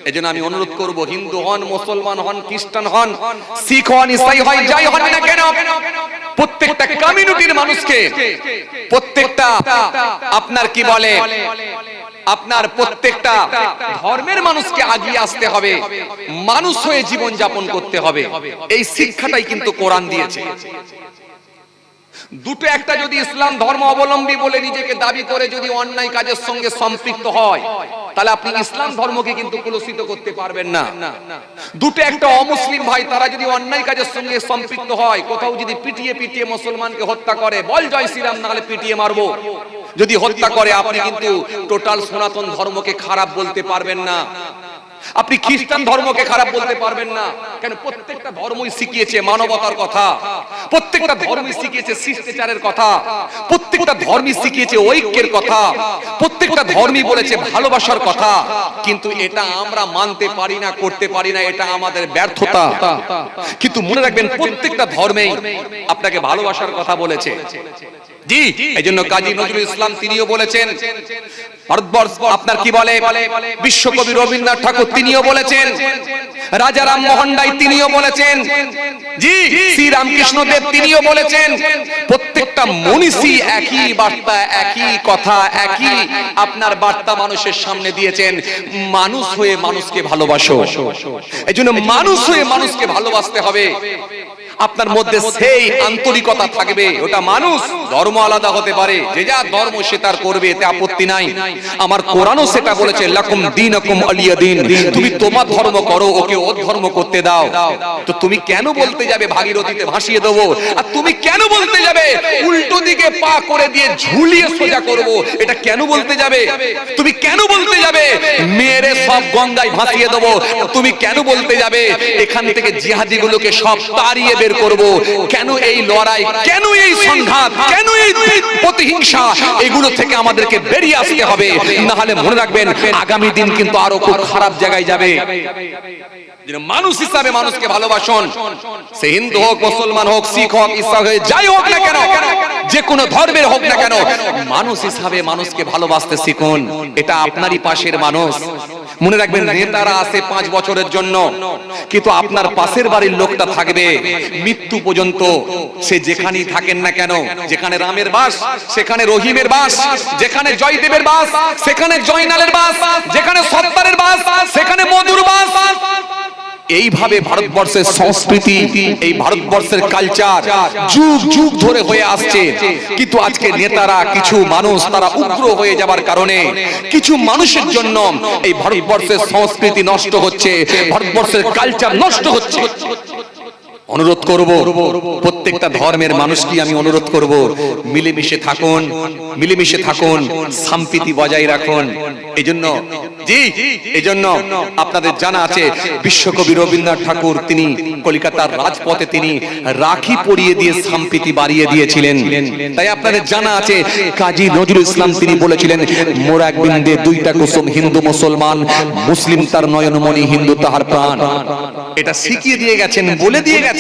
এজন্য আমি অনুরোধ করব, হিন্দু হন, মুসলমান হন, খ্রিস্টান হন, শিখ হন, ইসাই হন, যাই হন না কেন, প্রত্যেকটা কমিউনিটির মানুষকে, প্রত্যেকটা আপনার কি বলে, আপনার প্রত্যেকটা ধর্মের মানুষকে আগিয়ে আসতে হবে, মানুষ হয়ে জীবন যাপন করতে হবে। এই শিক্ষাটাই কিন্তু কোরআন দিয়েছে। দুটো একটা যদি ইসলাম ধর্ম অবলম্বী বলে নিজেকে দাবি করে যদি অন্যায় কাজের সঙ্গে সম্পৃক্ত হয়, তাহলে আপনি ইসলাম ধর্মকে কিন্তু কুলসিত করতে পারবেন না। দুটো একটা অমুসলিম ভাই, তারা যদি অন্যায় কাজের সঙ্গে সম্পৃক্ত হয়, কোথাও যদি পিটিয়ে মুসলমানকে হত্যা করে, বল জয় শ্রীরাম, নাহলে পিটিয়ে মারবো, যদি হত্যা করে, আপনি কিন্তু টোটাল সনাতন ধর্মকে খারাপ বলতে পারবেন না। আপনি খ্রিস্টান ধর্মকে খারাপ বলতে পারবেন না কেন? প্রত্যেকটা ধর্মই শিখিয়েছে মানবতার কথা, প্রত্যেকটা ধর্মই শিখিয়েছে শিষ্টাচারের কথা, প্রত্যেকটা ধর্মই শিখিয়েছে ঐক্যের কথা, প্রত্যেকটা ধর্মই বলেছে ভালোবাসার কথা। কিন্তু এটা আমরা মানতে পারি না, করতে পারি না, এটা আমাদের ব্যর্থতা। কিন্তু মনে রাখবেন প্রত্যেকটা ধর্মেই আপনাকে ভালোবাসার কথা বলেছে। জি, এইজন্য কাজী নজরুল ইসলাম তিনিও বলেছেন, ভারতবর্ষ আপনার কি বলে বিশ্বকবি রবীন্দ্রনাথ ঠাকুর তিনিও বলেছেন, রাজা রামমোহন রায় তিনিও বলেছেন, জি শ্রী রামকৃষ্ণ দেব তিনিও বলেছেন। প্রত্যেকটা মনীষী একই বার্তা, একই কথা, একই আপনার বার্তা মানুষের সামনে দিয়েছেন, মানুষ হয়ে মানুষকে ভালোবাসো। এইজন্য মানুষ হয়ে মানুষকে ভালোবাসতে হবে। আপনার মধ্যে সেই আন্তরিকতা থাকবে। ওটা মানুষ, ধর্ম আলাদা হতে পারে, যে যা ধর্ম সে তার করবে, এতে আপত্তি নাই। আমার কোরআনও সেটা বলেছে, লাকুম দীনুকুম ওয়ালিয়া দীন। তুমি তোমার ধর্ম করো, ওকে ওর ধর্ম করতে দাও। তো তুমি কেন বলতে যাবে ভাগীরথীতে ভাসিয়ে দেবো? আর তুমি কেন বলতে যাবে উল্টো দিকে পা করে দিয়ে ঝুলিয়ে সোজা করব? এটা কেন বলতে যাবে? তুমি কেন বলতে যাবে মেরে সব গঙ্গায় ভাসিয়ে দেবো? তুমি কেন বলতে যাবে এখান থেকে জিহাদিগুলোকে সব তাড়িয়ে বের করব? কেন এই লড়াই, কেন এই সংঘাত, কেন এই প্রতিহিংসা? এগুলো থেকে আমাদেরকে বেরিয়ে আসতে হবে, না হলে মনে রাখবেন আগামী দিন কিন্তু আরো খুব খারাপ জায়গায় যাবে। মানুষ হিসাবে মানুষকে ভালোবাসুন, সে হিন্দু হোক, মুসলমান হোক, শিখ হোক, ইসা হোক, যাই হোক না কেন, যে কোনো ধর্মের হোক না কেন, মানুষ হিসাবে মানুষকে ভালোবাসতে শিখুন। এটা আপনারই পাশের মানুষ। মনে রাখবেন নেতারা আসে 5 বছরের জন্য, কিন্তু আপনার পাশের বাড়ির লোকটা থাকবে মৃত্যু পর্যন্ত। সে যেখানেই থাকেন না কেন, যেখানে রামের বাস সেখানে রহিমের বাস, যেখানে জয়দেবের বাস সেখানে জয়নালের বাস, যেখানে সত্তারের বাস সেখানে মধুর বাস। এইভাবে ভারতবর্ষের সংস্কৃতি, এই ভারতবর্ষের কালচার যুগ যুগ ধরে হয়ে আসছে। কিন্তু আজকে নেতারা, কিছু মানুষ তারা উগ্র হয়ে যাবার কারণে কিছু মানুষের জন্য এই ভারতবর্ষের সংস্কৃতি নষ্ট হচ্ছে, ভারতবর্ষের কালচার নষ্ট হচ্ছে। অনুরোধ করব প্রত্যেকটা ধর্মের মানুষকে, আমি অনুরোধ করব মিলেমিশে থাকুন, মিলেমিশে থাকুন, সম্প্রীতি বজায় রাখুন। এইজন্য জি, এইজন্য আপনাদের জানা আছে বিশ্বকবি রবীন্দ্রনাথ ঠাকুর তিনি কলকাতার রাজপথে তিনি রাখি পরিয়ে দিয়ে সম্প্রীতি বাড়িয়ে দিয়েছিলেন। তাই আপনাদের জানা আছে কাজী নজরুল ইসলাম তিনি বলেছিলেন, মোরা এক বিন্দে দুইটা কুসুম, হিন্দু মুসলমান, মুসলিম তার নয়নমণি, হিন্দু তাহার প্রাণ। এটা শিখিয়ে দিয়ে গেছেন, বলে দিয়ে গেছেন।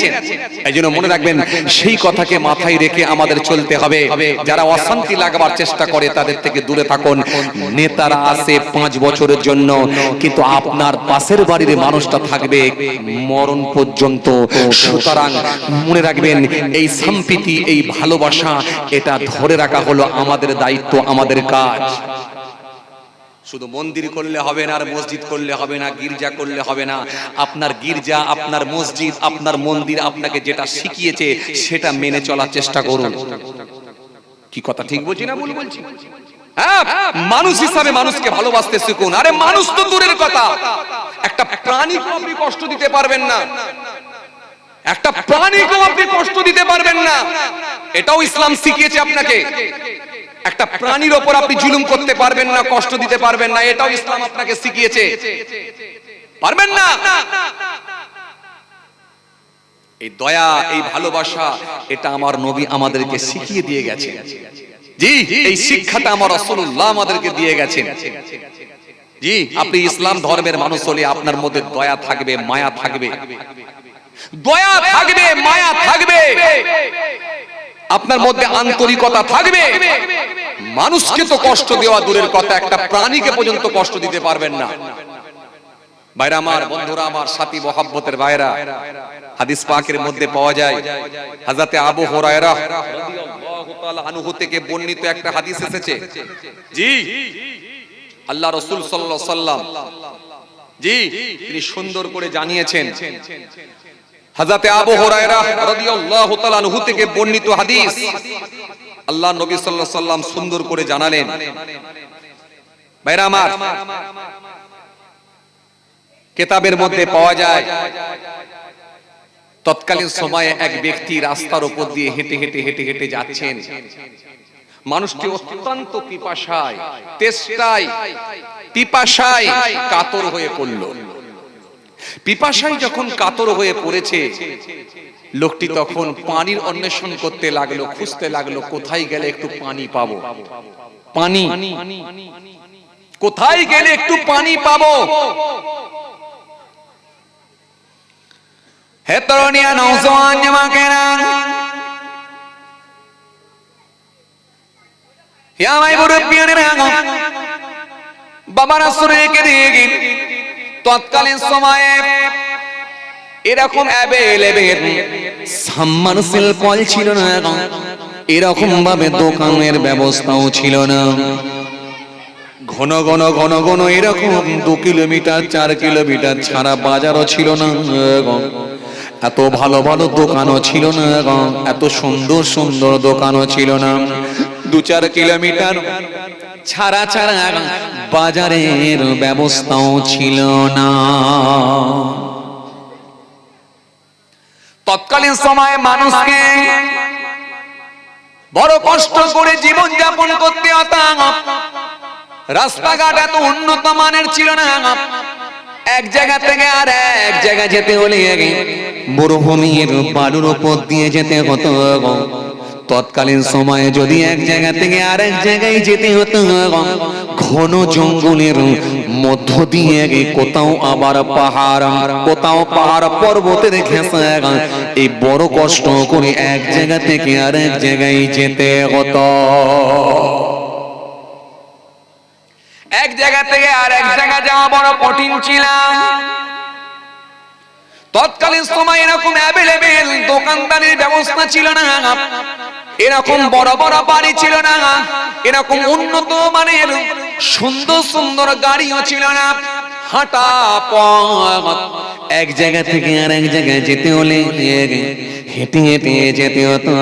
এইজন্য মনে রাখবেন সেই কথাকে মাথায় রেখে আমাদের চলতে হবে। যারা অশান্তি লাগাবার চেষ্টা করে তাদের থেকে দূরে থাকুন। নেতারা আসে 5 বছরের জন্য, কিন্তু আপনার পাশের বাড়ির মানুষটা থাকবে মরণ পর্যন্ত। সুতরাং মনে রাখবেন এই সম্প্রীতি, এই ভালোবাসা, এটা ধরে রাখা হলো আমাদের দায়িত্ব, আমাদের কাজ। শুধু মন্দির করলে হবে না, আর মসজিদ করলে হবে না, গির্জা করলে হবে না। আপনার গির্জা, আপনার মসজিদ, আপনার মন্দির আপনাকে যেটা শিখিয়েছে সেটা মেনে চলার চেষ্টা করুন। কি কথা ঠিক বলছি না ভুল বলছি? হ্যাঁ, মানুষ হিসাবে মানুষকে ভালোবাসতে শিখুন। আরে মানুষ তো দূরের কথা, একটা প্রাণীকে আপনি কষ্ট দিতে পারবেন না, একটা প্রাণীকে আপনি কষ্ট দিতে পারবেন না। এটাও ইসলাম শিখিয়েছে আপনাকে। একটা প্রাণীর উপর আপনি জুলুম করতে পারবেন না, কষ্ট দিতে পারবেন না, এটাও ইসলাম আপনাকে শিখিয়েছে। পারবেন না। এই দয়া, এই ভালোবাসা, এটা আমার নবী আমাদেরকে শিখিয়ে দিয়ে গেছেন। জি, এই শিক্ষাটা আমার রাসূলুল্লাহ আমাদেরকে দিয়ে গেছেন। জি, আপনি ইসলাম ধর্মের মানুষ হলে আপনার মধ্যে দয়া থাকবে, মায়া থাকবে, দয়া থাকবে, মায়া থাকবে, আপনার মধ্যে আন্তরিকতা থাকবে। মানুষকে তো কষ্ট দেওয়া দূরের কথা, একটা প্রাণীকে পর্যন্ত কষ্ট দিতে পারবেন না। ভাইরা আমার, বন্ধুরা আমার, সাথী মহব্বতের ভাইরা, হাদিস পাকের মধ্যে পাওয়া যায় হযরতে আবু হুরায়রা রাদিয়াল্লাহু তাআলা আনহু থেকে বর্ণিত একটা হাদিস এসেছে। জি, আল্লাহ রাসূল সাল্লাল্লাহু আলাইহি সাল্লাম জি তিনি সুন্দর করে জানিয়েছেন। হযরতে আবু হুরায়রা রাদিয়াল্লাহু তাআলা আনহু থেকে বর্ণিত হাদিস, আল্লাহ নবী সাল্লাল্লাহু আলাইহি সাল্লাম সুন্দর করে জানালেন। ভাইরা আমার, কিতাবের মধ্যে পাওয়া যায় তৎকালীন সময়ে এক ব্যক্তি রাস্তার উপর দিয়ে হেঁটে হেঁটে হেঁটে হেঁটে যাচ্ছেন। মানুষটি অত্যন্ত পিপাসায়, তেষ্টায়, পিপাসায় কাতর হয়ে পড়ল। পিপাসায় যখন কাতর হয়ে পড়েছে, লোকটি তখন পানির অন্বেষণ করতে লাগলো, খুঁজতে লাগলো কোথায় গেলে একটু পানি পাবো, পানি কোথায় গেলে একটু পানি পাবো। হে তরুণিয়া নওজোয়ান যুবকেরা, হে আমার মুরব্বিয়ানেরা, বাবা রাসূলকে দেখে তৎকালীন সময়ে এরকম অ্যাভেলেবেল সাবমার্সিবল কল ছিল না, এরকম ভাবে দোকানের ব্যবস্থাও ছিল না। ঘন ঘন ঘন ঘন এরকম 2 কিলোমিটার 4 কিলোমিটার ছাড়া বাজারও ছিল না, এত ভালো ভালো দোকানও ছিল না, এত সুন্দর সুন্দর দোকানও ছিল না। 2-4 কিলোমিটার ছাড়া ছাড়া বাজারের ব্যবস্থাও ছিল না। তৎকালীন সময়ে মানুষকে বড় কষ্ট করে জীবন যাপন করতে হতো। রাস্তাঘাট এত উন্নত মানের ছিল না। এক জায়গা থেকে আর এক জায়গা যেতে হলে মরুভূমির বালুর উপর দিয়ে যেতে হতো। তৎকালীন সময়ে যদি এক জায়গা থেকে আরেক জায়গায় যেতে হতো, ঘন জঙ্গলের মধ্য দিয়ে, কোথাও আবার পাহাড়, কোথাও পাহাড় পর্বতের ঘেঁষা, এই বড় কষ্ট করে এক জায়গা থেকে আরেক জায়গায় যেতে হতো। এক জায়গা থেকে আরেক জায়গা যাওয়া বড় কঠিন ছিল। তৎকালীন সময় এরকম অ্যাভেলেবেল দোকানদারির ব্যবস্থা ছিল না, এরকম বড় বড় বাড়ি ছিল না, এরকম উন্নত মানের সুন্দর সুন্দর গাড়িও ছিল না। হাঁটা পথ, এক জায়গা থেকে আরেক জায়গায় যেতে হলে হেঁটে হেঁটে যেতে হতো।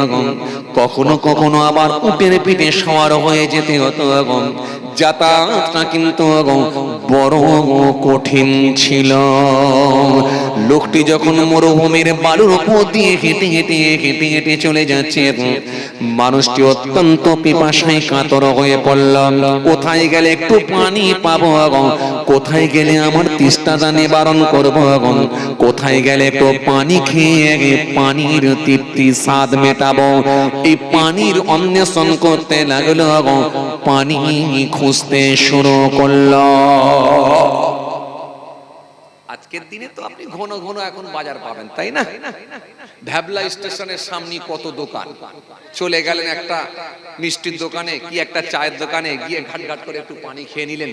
কখনো কখনো আবার উটের পিঠে সওয়ার হয়ে যেতে হতো। যাতায়াতটা কিন্তু বড় কঠিন ছিল। লোকটি যখন মরুভূমির বালুর উপর দিয়ে হেঁটে হেঁটে হেঁটে হেঁটে চলে যাচ্ছে, মানুষটি অত্যন্ত পিপাসায় কাতর হয়ে পড়ল। কোথায় গেলে একটু পানি পাবো, কোথায় গেলে আমার তেষ্টাটা নিবারণ করবো, কোথায় গেলে একটু পানি খেয়ে পানির তৃপ্তি স্বাদ মেটাবো, এই পানির অন্বেষণ করতে লাগলো, পানি খুঁজতে শুরু করলো। আজকের দিনে তো আপনি ঘন ঘন এখন বাজার পাবেন, তাই না? ভ্যাবলা স্টেশনের সামনে কত দোকান। চলে গেলেন একটা মিষ্টির দোকানে কি একটা চায়ের দোকানে, গিয়ে ঘাট ঘাট করে একটু পানি খেয়ে নিলেন,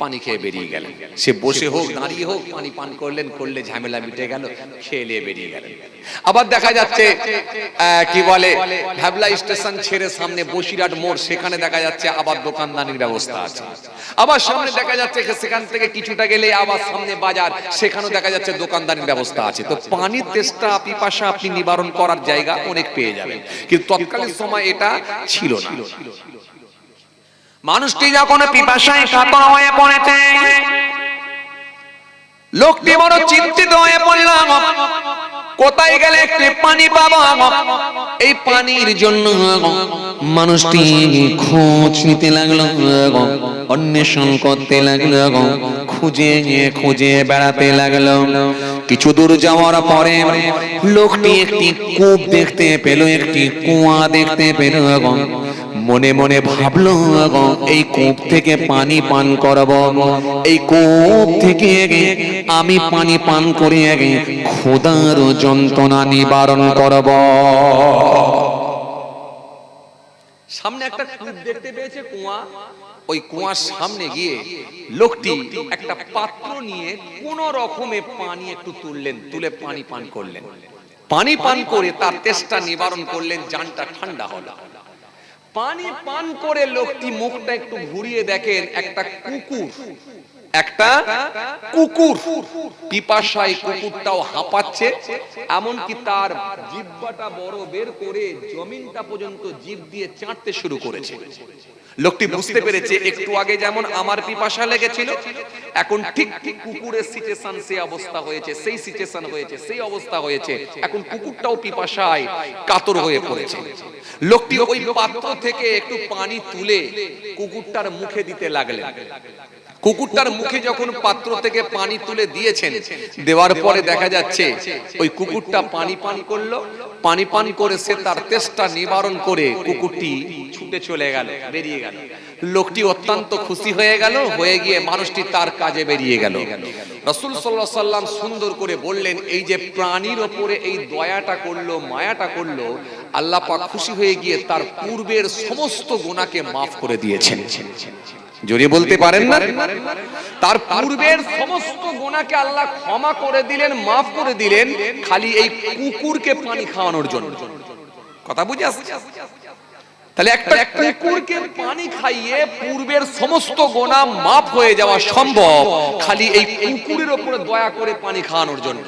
পানি খেয়ে বেরিয়ে গেলেন। সে বসে হোক দাঁড়িয়ে হোক পানি পান করলেন, করলে ঝামেলা মিটে গেল, খেয়ে নিয়ে বেরিয়ে গেলেন। আবার দেখা যাচ্ছে কি বলে, ভ্যাবলা স্টেশন ছেড়ে সামনে বসিরহাট মোড়, সেখানে দেখা যাচ্ছে আবার দোকানদানির ব্যবস্থা আছে। আবার সামনে দেখা যাচ্ছে সেখান থেকে কিছুটা গেলে আবার সামনে বাজার, সেখানেও দেখা যাচ্ছে দোকানদারির ব্যবস্থা আছে। তো পানির তেষ্টা পিপাসা আপনি নিবারণ করার জায়গা অনেক পেয়ে যাবেন, কিন্তু তৎকালীন সময় এটা ছিল না। মানুষটি যখন পিপাসায় কাতর হয়ে পড়েছে, লোকটি বড় চিন্তিত হয়ে পড়ল, কোথায় গেলে একটু পানি পাবো। এই পানির জন্য মানুষটি খোঁজ নিতে লাগলো, অন্বেষণ করতে লাগলো, খুঁজে খুঁজে বেড়াতে লাগলো। কিছু দূর যাওয়ার পরে লোকটি একটি কূপ দেখতে পেল, একটি কুয়া দেখতে পেল। মনে মনে ভাবলো, এই কূপ থেকে পানি পান করব, এই কূপ থেকে আমি পানি পান করে ক্ষুধার যন্ত্রণা নিবারণ করব। সামনে একটা কূপ দেখতে পেয়েছে, কুয়া। ওই কুয়ার সামনে গিয়ে লোকটি একটা পাত্র নিয়ে কোন রকমে পানি একটু তুললেন, তুলে পানি পান করলেন। পানি পান করে তার তেষ্টা নিবারণ করলেন, জানটা ঠান্ডা হলো। পানি পান করে লোকটি মুখটা একটু ঘুরিয়ে দেখেন, একটা কুকুর পিপাসায় কুকুরটাও হাঁপাচ্ছে, এমনকি তার জিহ্বাটা বড় বের করে জমিনটা পর্যন্ত জিভ দিয়ে চাটতে শুরু করেছে। লোকটি বুঝতে পেরেছে, একটু আগে যেমন আমার পিপাসা লেগেছিল, এখন ঠিক ঠিক কুকুরের সিচুয়েশন, সেই অবস্থা হয়েছে, সেই সিচুয়েশন হয়েছে, সেই অবস্থা হয়েছে। এখন কুকুরটাও পিপাসায় কাতর হয়ে পড়েছে। লোকটি ওই পাত্র থেকে একটু পানি তুলে কুকুরটার মুখে দিতে লাগলেন। কুকুরটার মুখে যখন পাত্র থেকে পানি তুলে দিয়েছেন, দেওয়ার পরে দেখা যাচ্ছে ওই কুকুরটা পানি পান করলো, পানি পান করে সে তার তেষ্টা নিবারণ করে কুকুরটি ছুটে চলে গেল, বেরিয়ে গেল। লোকটি অত্যন্ত খুশি হয়ে গেল, হয়ে গিয়ে মানুষটি তার কাজে বেরিয়ে গেল। রাসূল সাল্লাল্লাহু আলাইহি সাল্লাম সুন্দর করে বললেন, এই যে প্রাণীর ওপরে এই দয়াটা করলো, মায়াটা করলো, আল্লাহ পাক খুশি হয়ে গিয়ে তার পূর্বের সমস্ত গুনাহকে মাফ করে দিয়েছেন। জোরে বলতে পারেন না? তার পূর্বের সমস্ত গুনাহকে আল্লাহ ক্ষমা করে দিলেন, মাফ করে দিলেন, খালি এই কুকুরকে পানি খাওয়ানোর জন্য। কথা বুঝে আসছে? তাহলে একটা কুকুরকে পানি খাইয়ে পূর্বের সমস্ত গুনাহ মাফ হয়ে যাওয়া সম্ভব খালি এই কুকুরের উপরে দয়া করে পানি খাওয়ানোর জন্য।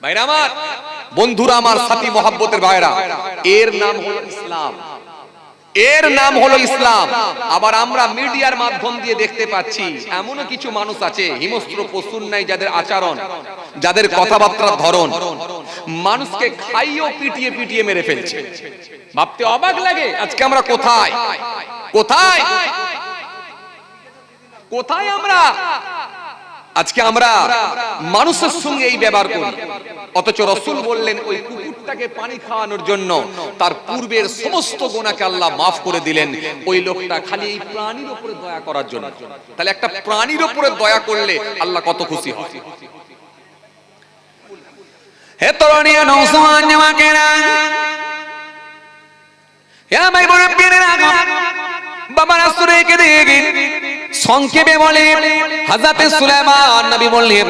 ভাইরা আমার, বন্ধুরা আমার, সাথী মহব্বতের ভাইরা, এর নাম হলো ইসলাম। এর নাম হলো ইসলাম। আবার আমরা মিডিয়ার মাধ্যম দিয়ে দেখতে পাচ্ছি এমনও কিছু মানুষ আছে হিংস্র পশুর নাই যাদের আচরণ, যাদের কথাবার্তার ধরন, মানুষকে খাইয়েও পিটিয়ে পিটিয়ে মেরে ফেলছে। ভাবতে অবাক লাগে, আজকে আমরা কোথায় কোথায় কোথায় আমরা আজকে আমরা মানুষের সঙ্গে এই ব্যবহার করি। অথচ রাসূল বললেন ওই কুকুরটাকে পানি খাওয়ানোর জন্য তার পূর্বের সমস্ত গুনাহকে আল্লাহ মাফ করে দিলেন, ওই লোকটা খালি এই প্রাণীর উপরে দয়া করার জন্য। তাহলে একটা প্রাণীর উপরে দয়া করলে আল্লাহ কত খুশি হয়। হে তরুণী নওজওয়ান যুবকেরা, হে ভাই মুরব্বিরা, বাবা রাসূল কে দেখে সংক্ষেপে বলে হযরত সুলাইমান নবী বললেন,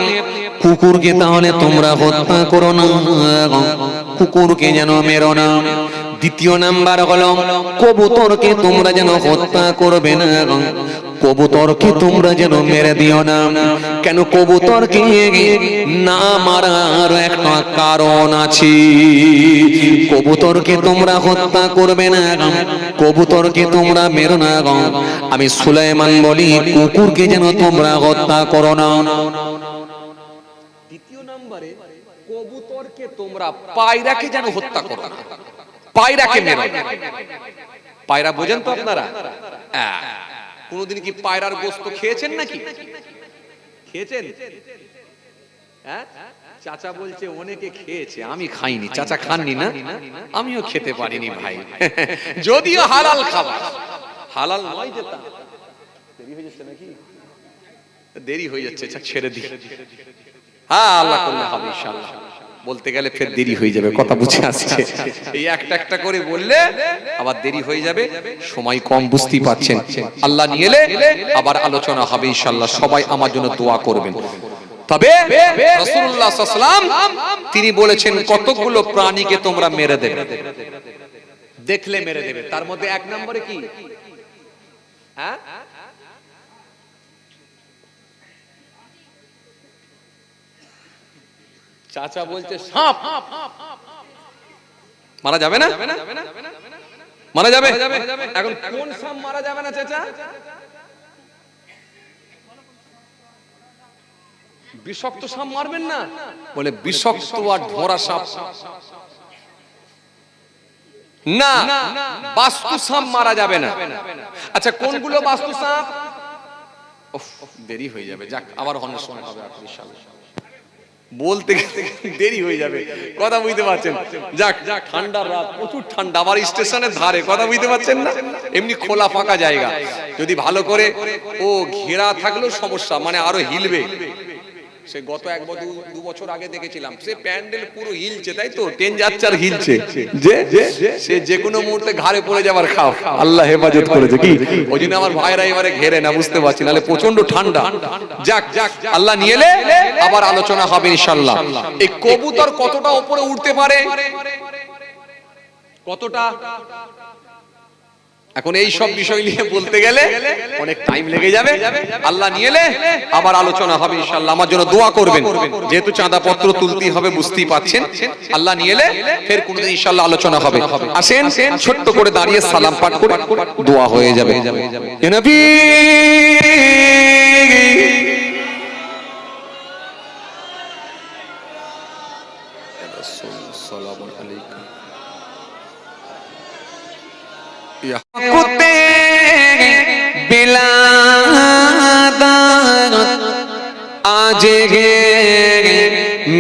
কুকুরকে তাহলে তোমরা হত্যা করো না, কুকুরকে যেন মেরো না। দ্বিতীয় নাম্বার হলো কবুতরকে তোমরা যেন হত্যা করবে না, কবুতরকে তোমরা যেন মেরে দিও না। কেন কবুতরকে না মারার একটা কারণ আছে। কবুতরকে তোমরা হত্যা করবে না, কবুতরকে তোমরা মেরো না। আমি সুলাইমান বলি কুকুরকে যেন তোমরা হত্যা করো না। দ্বিতীয় নম্বরে কবুতরকে তোমরা, পায়রাকে যেন হত্যা করো না, পায়রাকে মেরো না। পায়রা বোঝেন তো আপনারা? কোনদিন কি পায়রার গোশত খেয়েছেন নাকি? খেয়েছেন? হ্যাঁ, চাচা বলছে অনেকে খেয়েছে, আমি খাইনি। চাচা খাননি না? আমিও খেতে পারিনি ভাই, যদিও হালাল খাবার। হালাল নয় যেটা। দেরি হয়ে যাচ্ছে নাকি? দেরি হয়ে যাচ্ছে, ছেড়ে দিই। হ্যাঁ, আল্লাহ করলে হবে ইনশাআল্লাহ। বলতে গেলে ফের দেরি হয়ে যাবে, কথা বুঝে আসছে। এই একটা একটা করে বললে আবার দেরি হয়ে যাবে, সময় কম, বুঝতেই পাচ্ছেন। আল্লাহ নিয়ে এলে আবার আলোচনা হবে ইনশাআল্লাহ। সবাই আমার জন্য দোয়া করবেন। তবে রাসূলুল্লাহ সাল্লাল্লাহু আলাইহি ওয়াসাল্লাম তিনি বলেছেন কতগুলো প্রাণীকে তোমরা মেরে দেবে, দেখলে মেরে দেবে। তার মধ্যে এক নম্বরে কি? হ্যাঁ, চাচা বলছে সাপ। মারা যাবে না? মারা যাবে। এখন কোন সাপ মারা যাবে না চাচা? বিষাক্ত সাপ মারবেন না? বলে বিষাক্ত আর ধরা সাপ না, বাস্তু সাপ মারা যাবে না। আচ্ছা, কোনগুলো বাস্তু সাপ? দেরি হয়ে যাবে, যাক আবার অন্য সময় হবে ইনশাআল্লাহ। বলতে দেরি হয়ে যাবে, কথা বুঝতে পারছেন? যাক, ঠান্ডার রাত, প্রচুর ঠান্ডা, আবার স্টেশনের ধারে, কথা বুঝতে পারছেন না? এমনি খোলা ফাঁকা জায়গা, যদি ভালো করে ও ঘেরা থাকলেও সমস্যা, মানে আরো হিলবে। সে গত এক দু বছর আগে দেখেছিলাম, সে প্যান্ডেল পুরো হিলছে, তাই তো ট্রেন যাচ্ছে আর হিলছে, যে সে যে কোনো মুহূর্তে ঘাড়ে পড়ে যাবার খাও, আল্লাহ হেফাজত করেছে কি। ওই জন্য আমার ভাইরা এবারে ঘেরে না, বুঝতে পারছি, নাহলে প্রচন্ড ঠান্ডা। যাক, আল্লাহ নিয়ে এলে আবার আলোচনা হবে ইনশাআল্লাহ। এই কবুতর কতটা উপরে উঠতে পারে, কতটা, এখন এই সব বিষয় নিয়ে বলতে গেলে অনেক টাইম লেগে যাবে। আল্লাহ নিয়ে এলে আবার আলোচনা হবে ইনশাআল্লাহ। আমার জন্য দোয়া করবেন, যেহেতু চাঁদা পত্র তুলতেই হবে, বুঝতেই পাচ্ছেন। আল্লাহ নিয়ে এলে ফের কোনদিন ইনশাআল্লাহ আলোচনা হবে। আসেন, ছোট্ট করে দাঁড়িয়ে সালাম পাঠ করে দোয়া হয়ে যাবে। ইয়া নবী সাল্লাল্লাহু আলাইহি কুতে বিলাল জেগে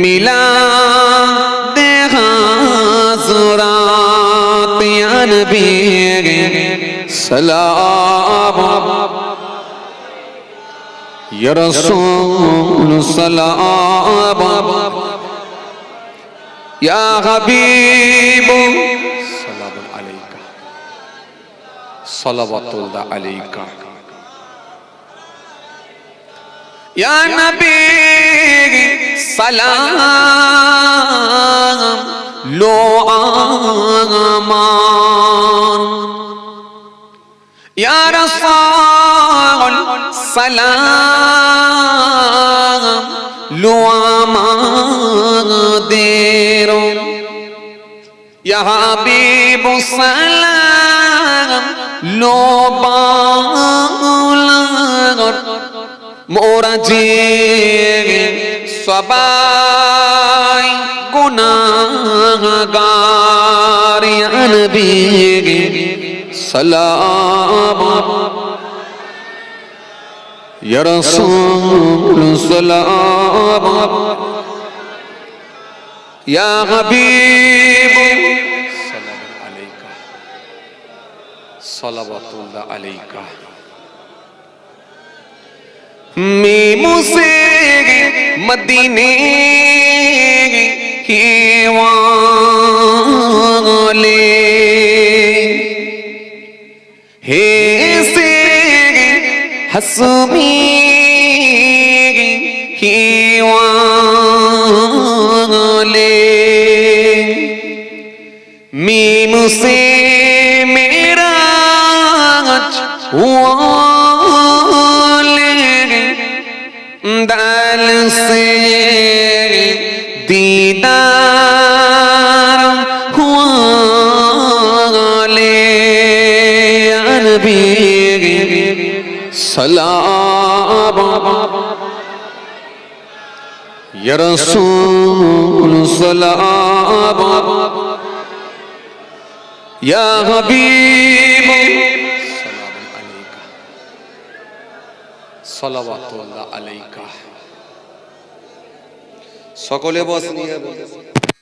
মিলা দেখা জোরাত ইয়া নবী সালাম ইয়া রাসূল সালাম ইয়া হাবিব সালাম আলাইকা সালাওয়াতুল্লাহ আলাইকা ইয়া নবী সালাম লো আমান ইয়া রাসূল সালাম লো আমাদের ইয়া হাবিব সালাম লো বাউলার মোরা যে সবাই গুনাহগার ইয়া নবী সালাম ইয়া রাসূল সালাম ইয়া হাবিব সালাম আলাইকা সালাওয়াতুল্লাহ আলাইকা मीमू से मदीने के वाले हे से हसमी के वाले मीमू से मेरा हुआ दाल से दीदार हुआ ले नबी सलाम या रसूल सलाम या हबीब सलाम अलैका सलावतुल्लाह अलैका সকলে বস নিয়ে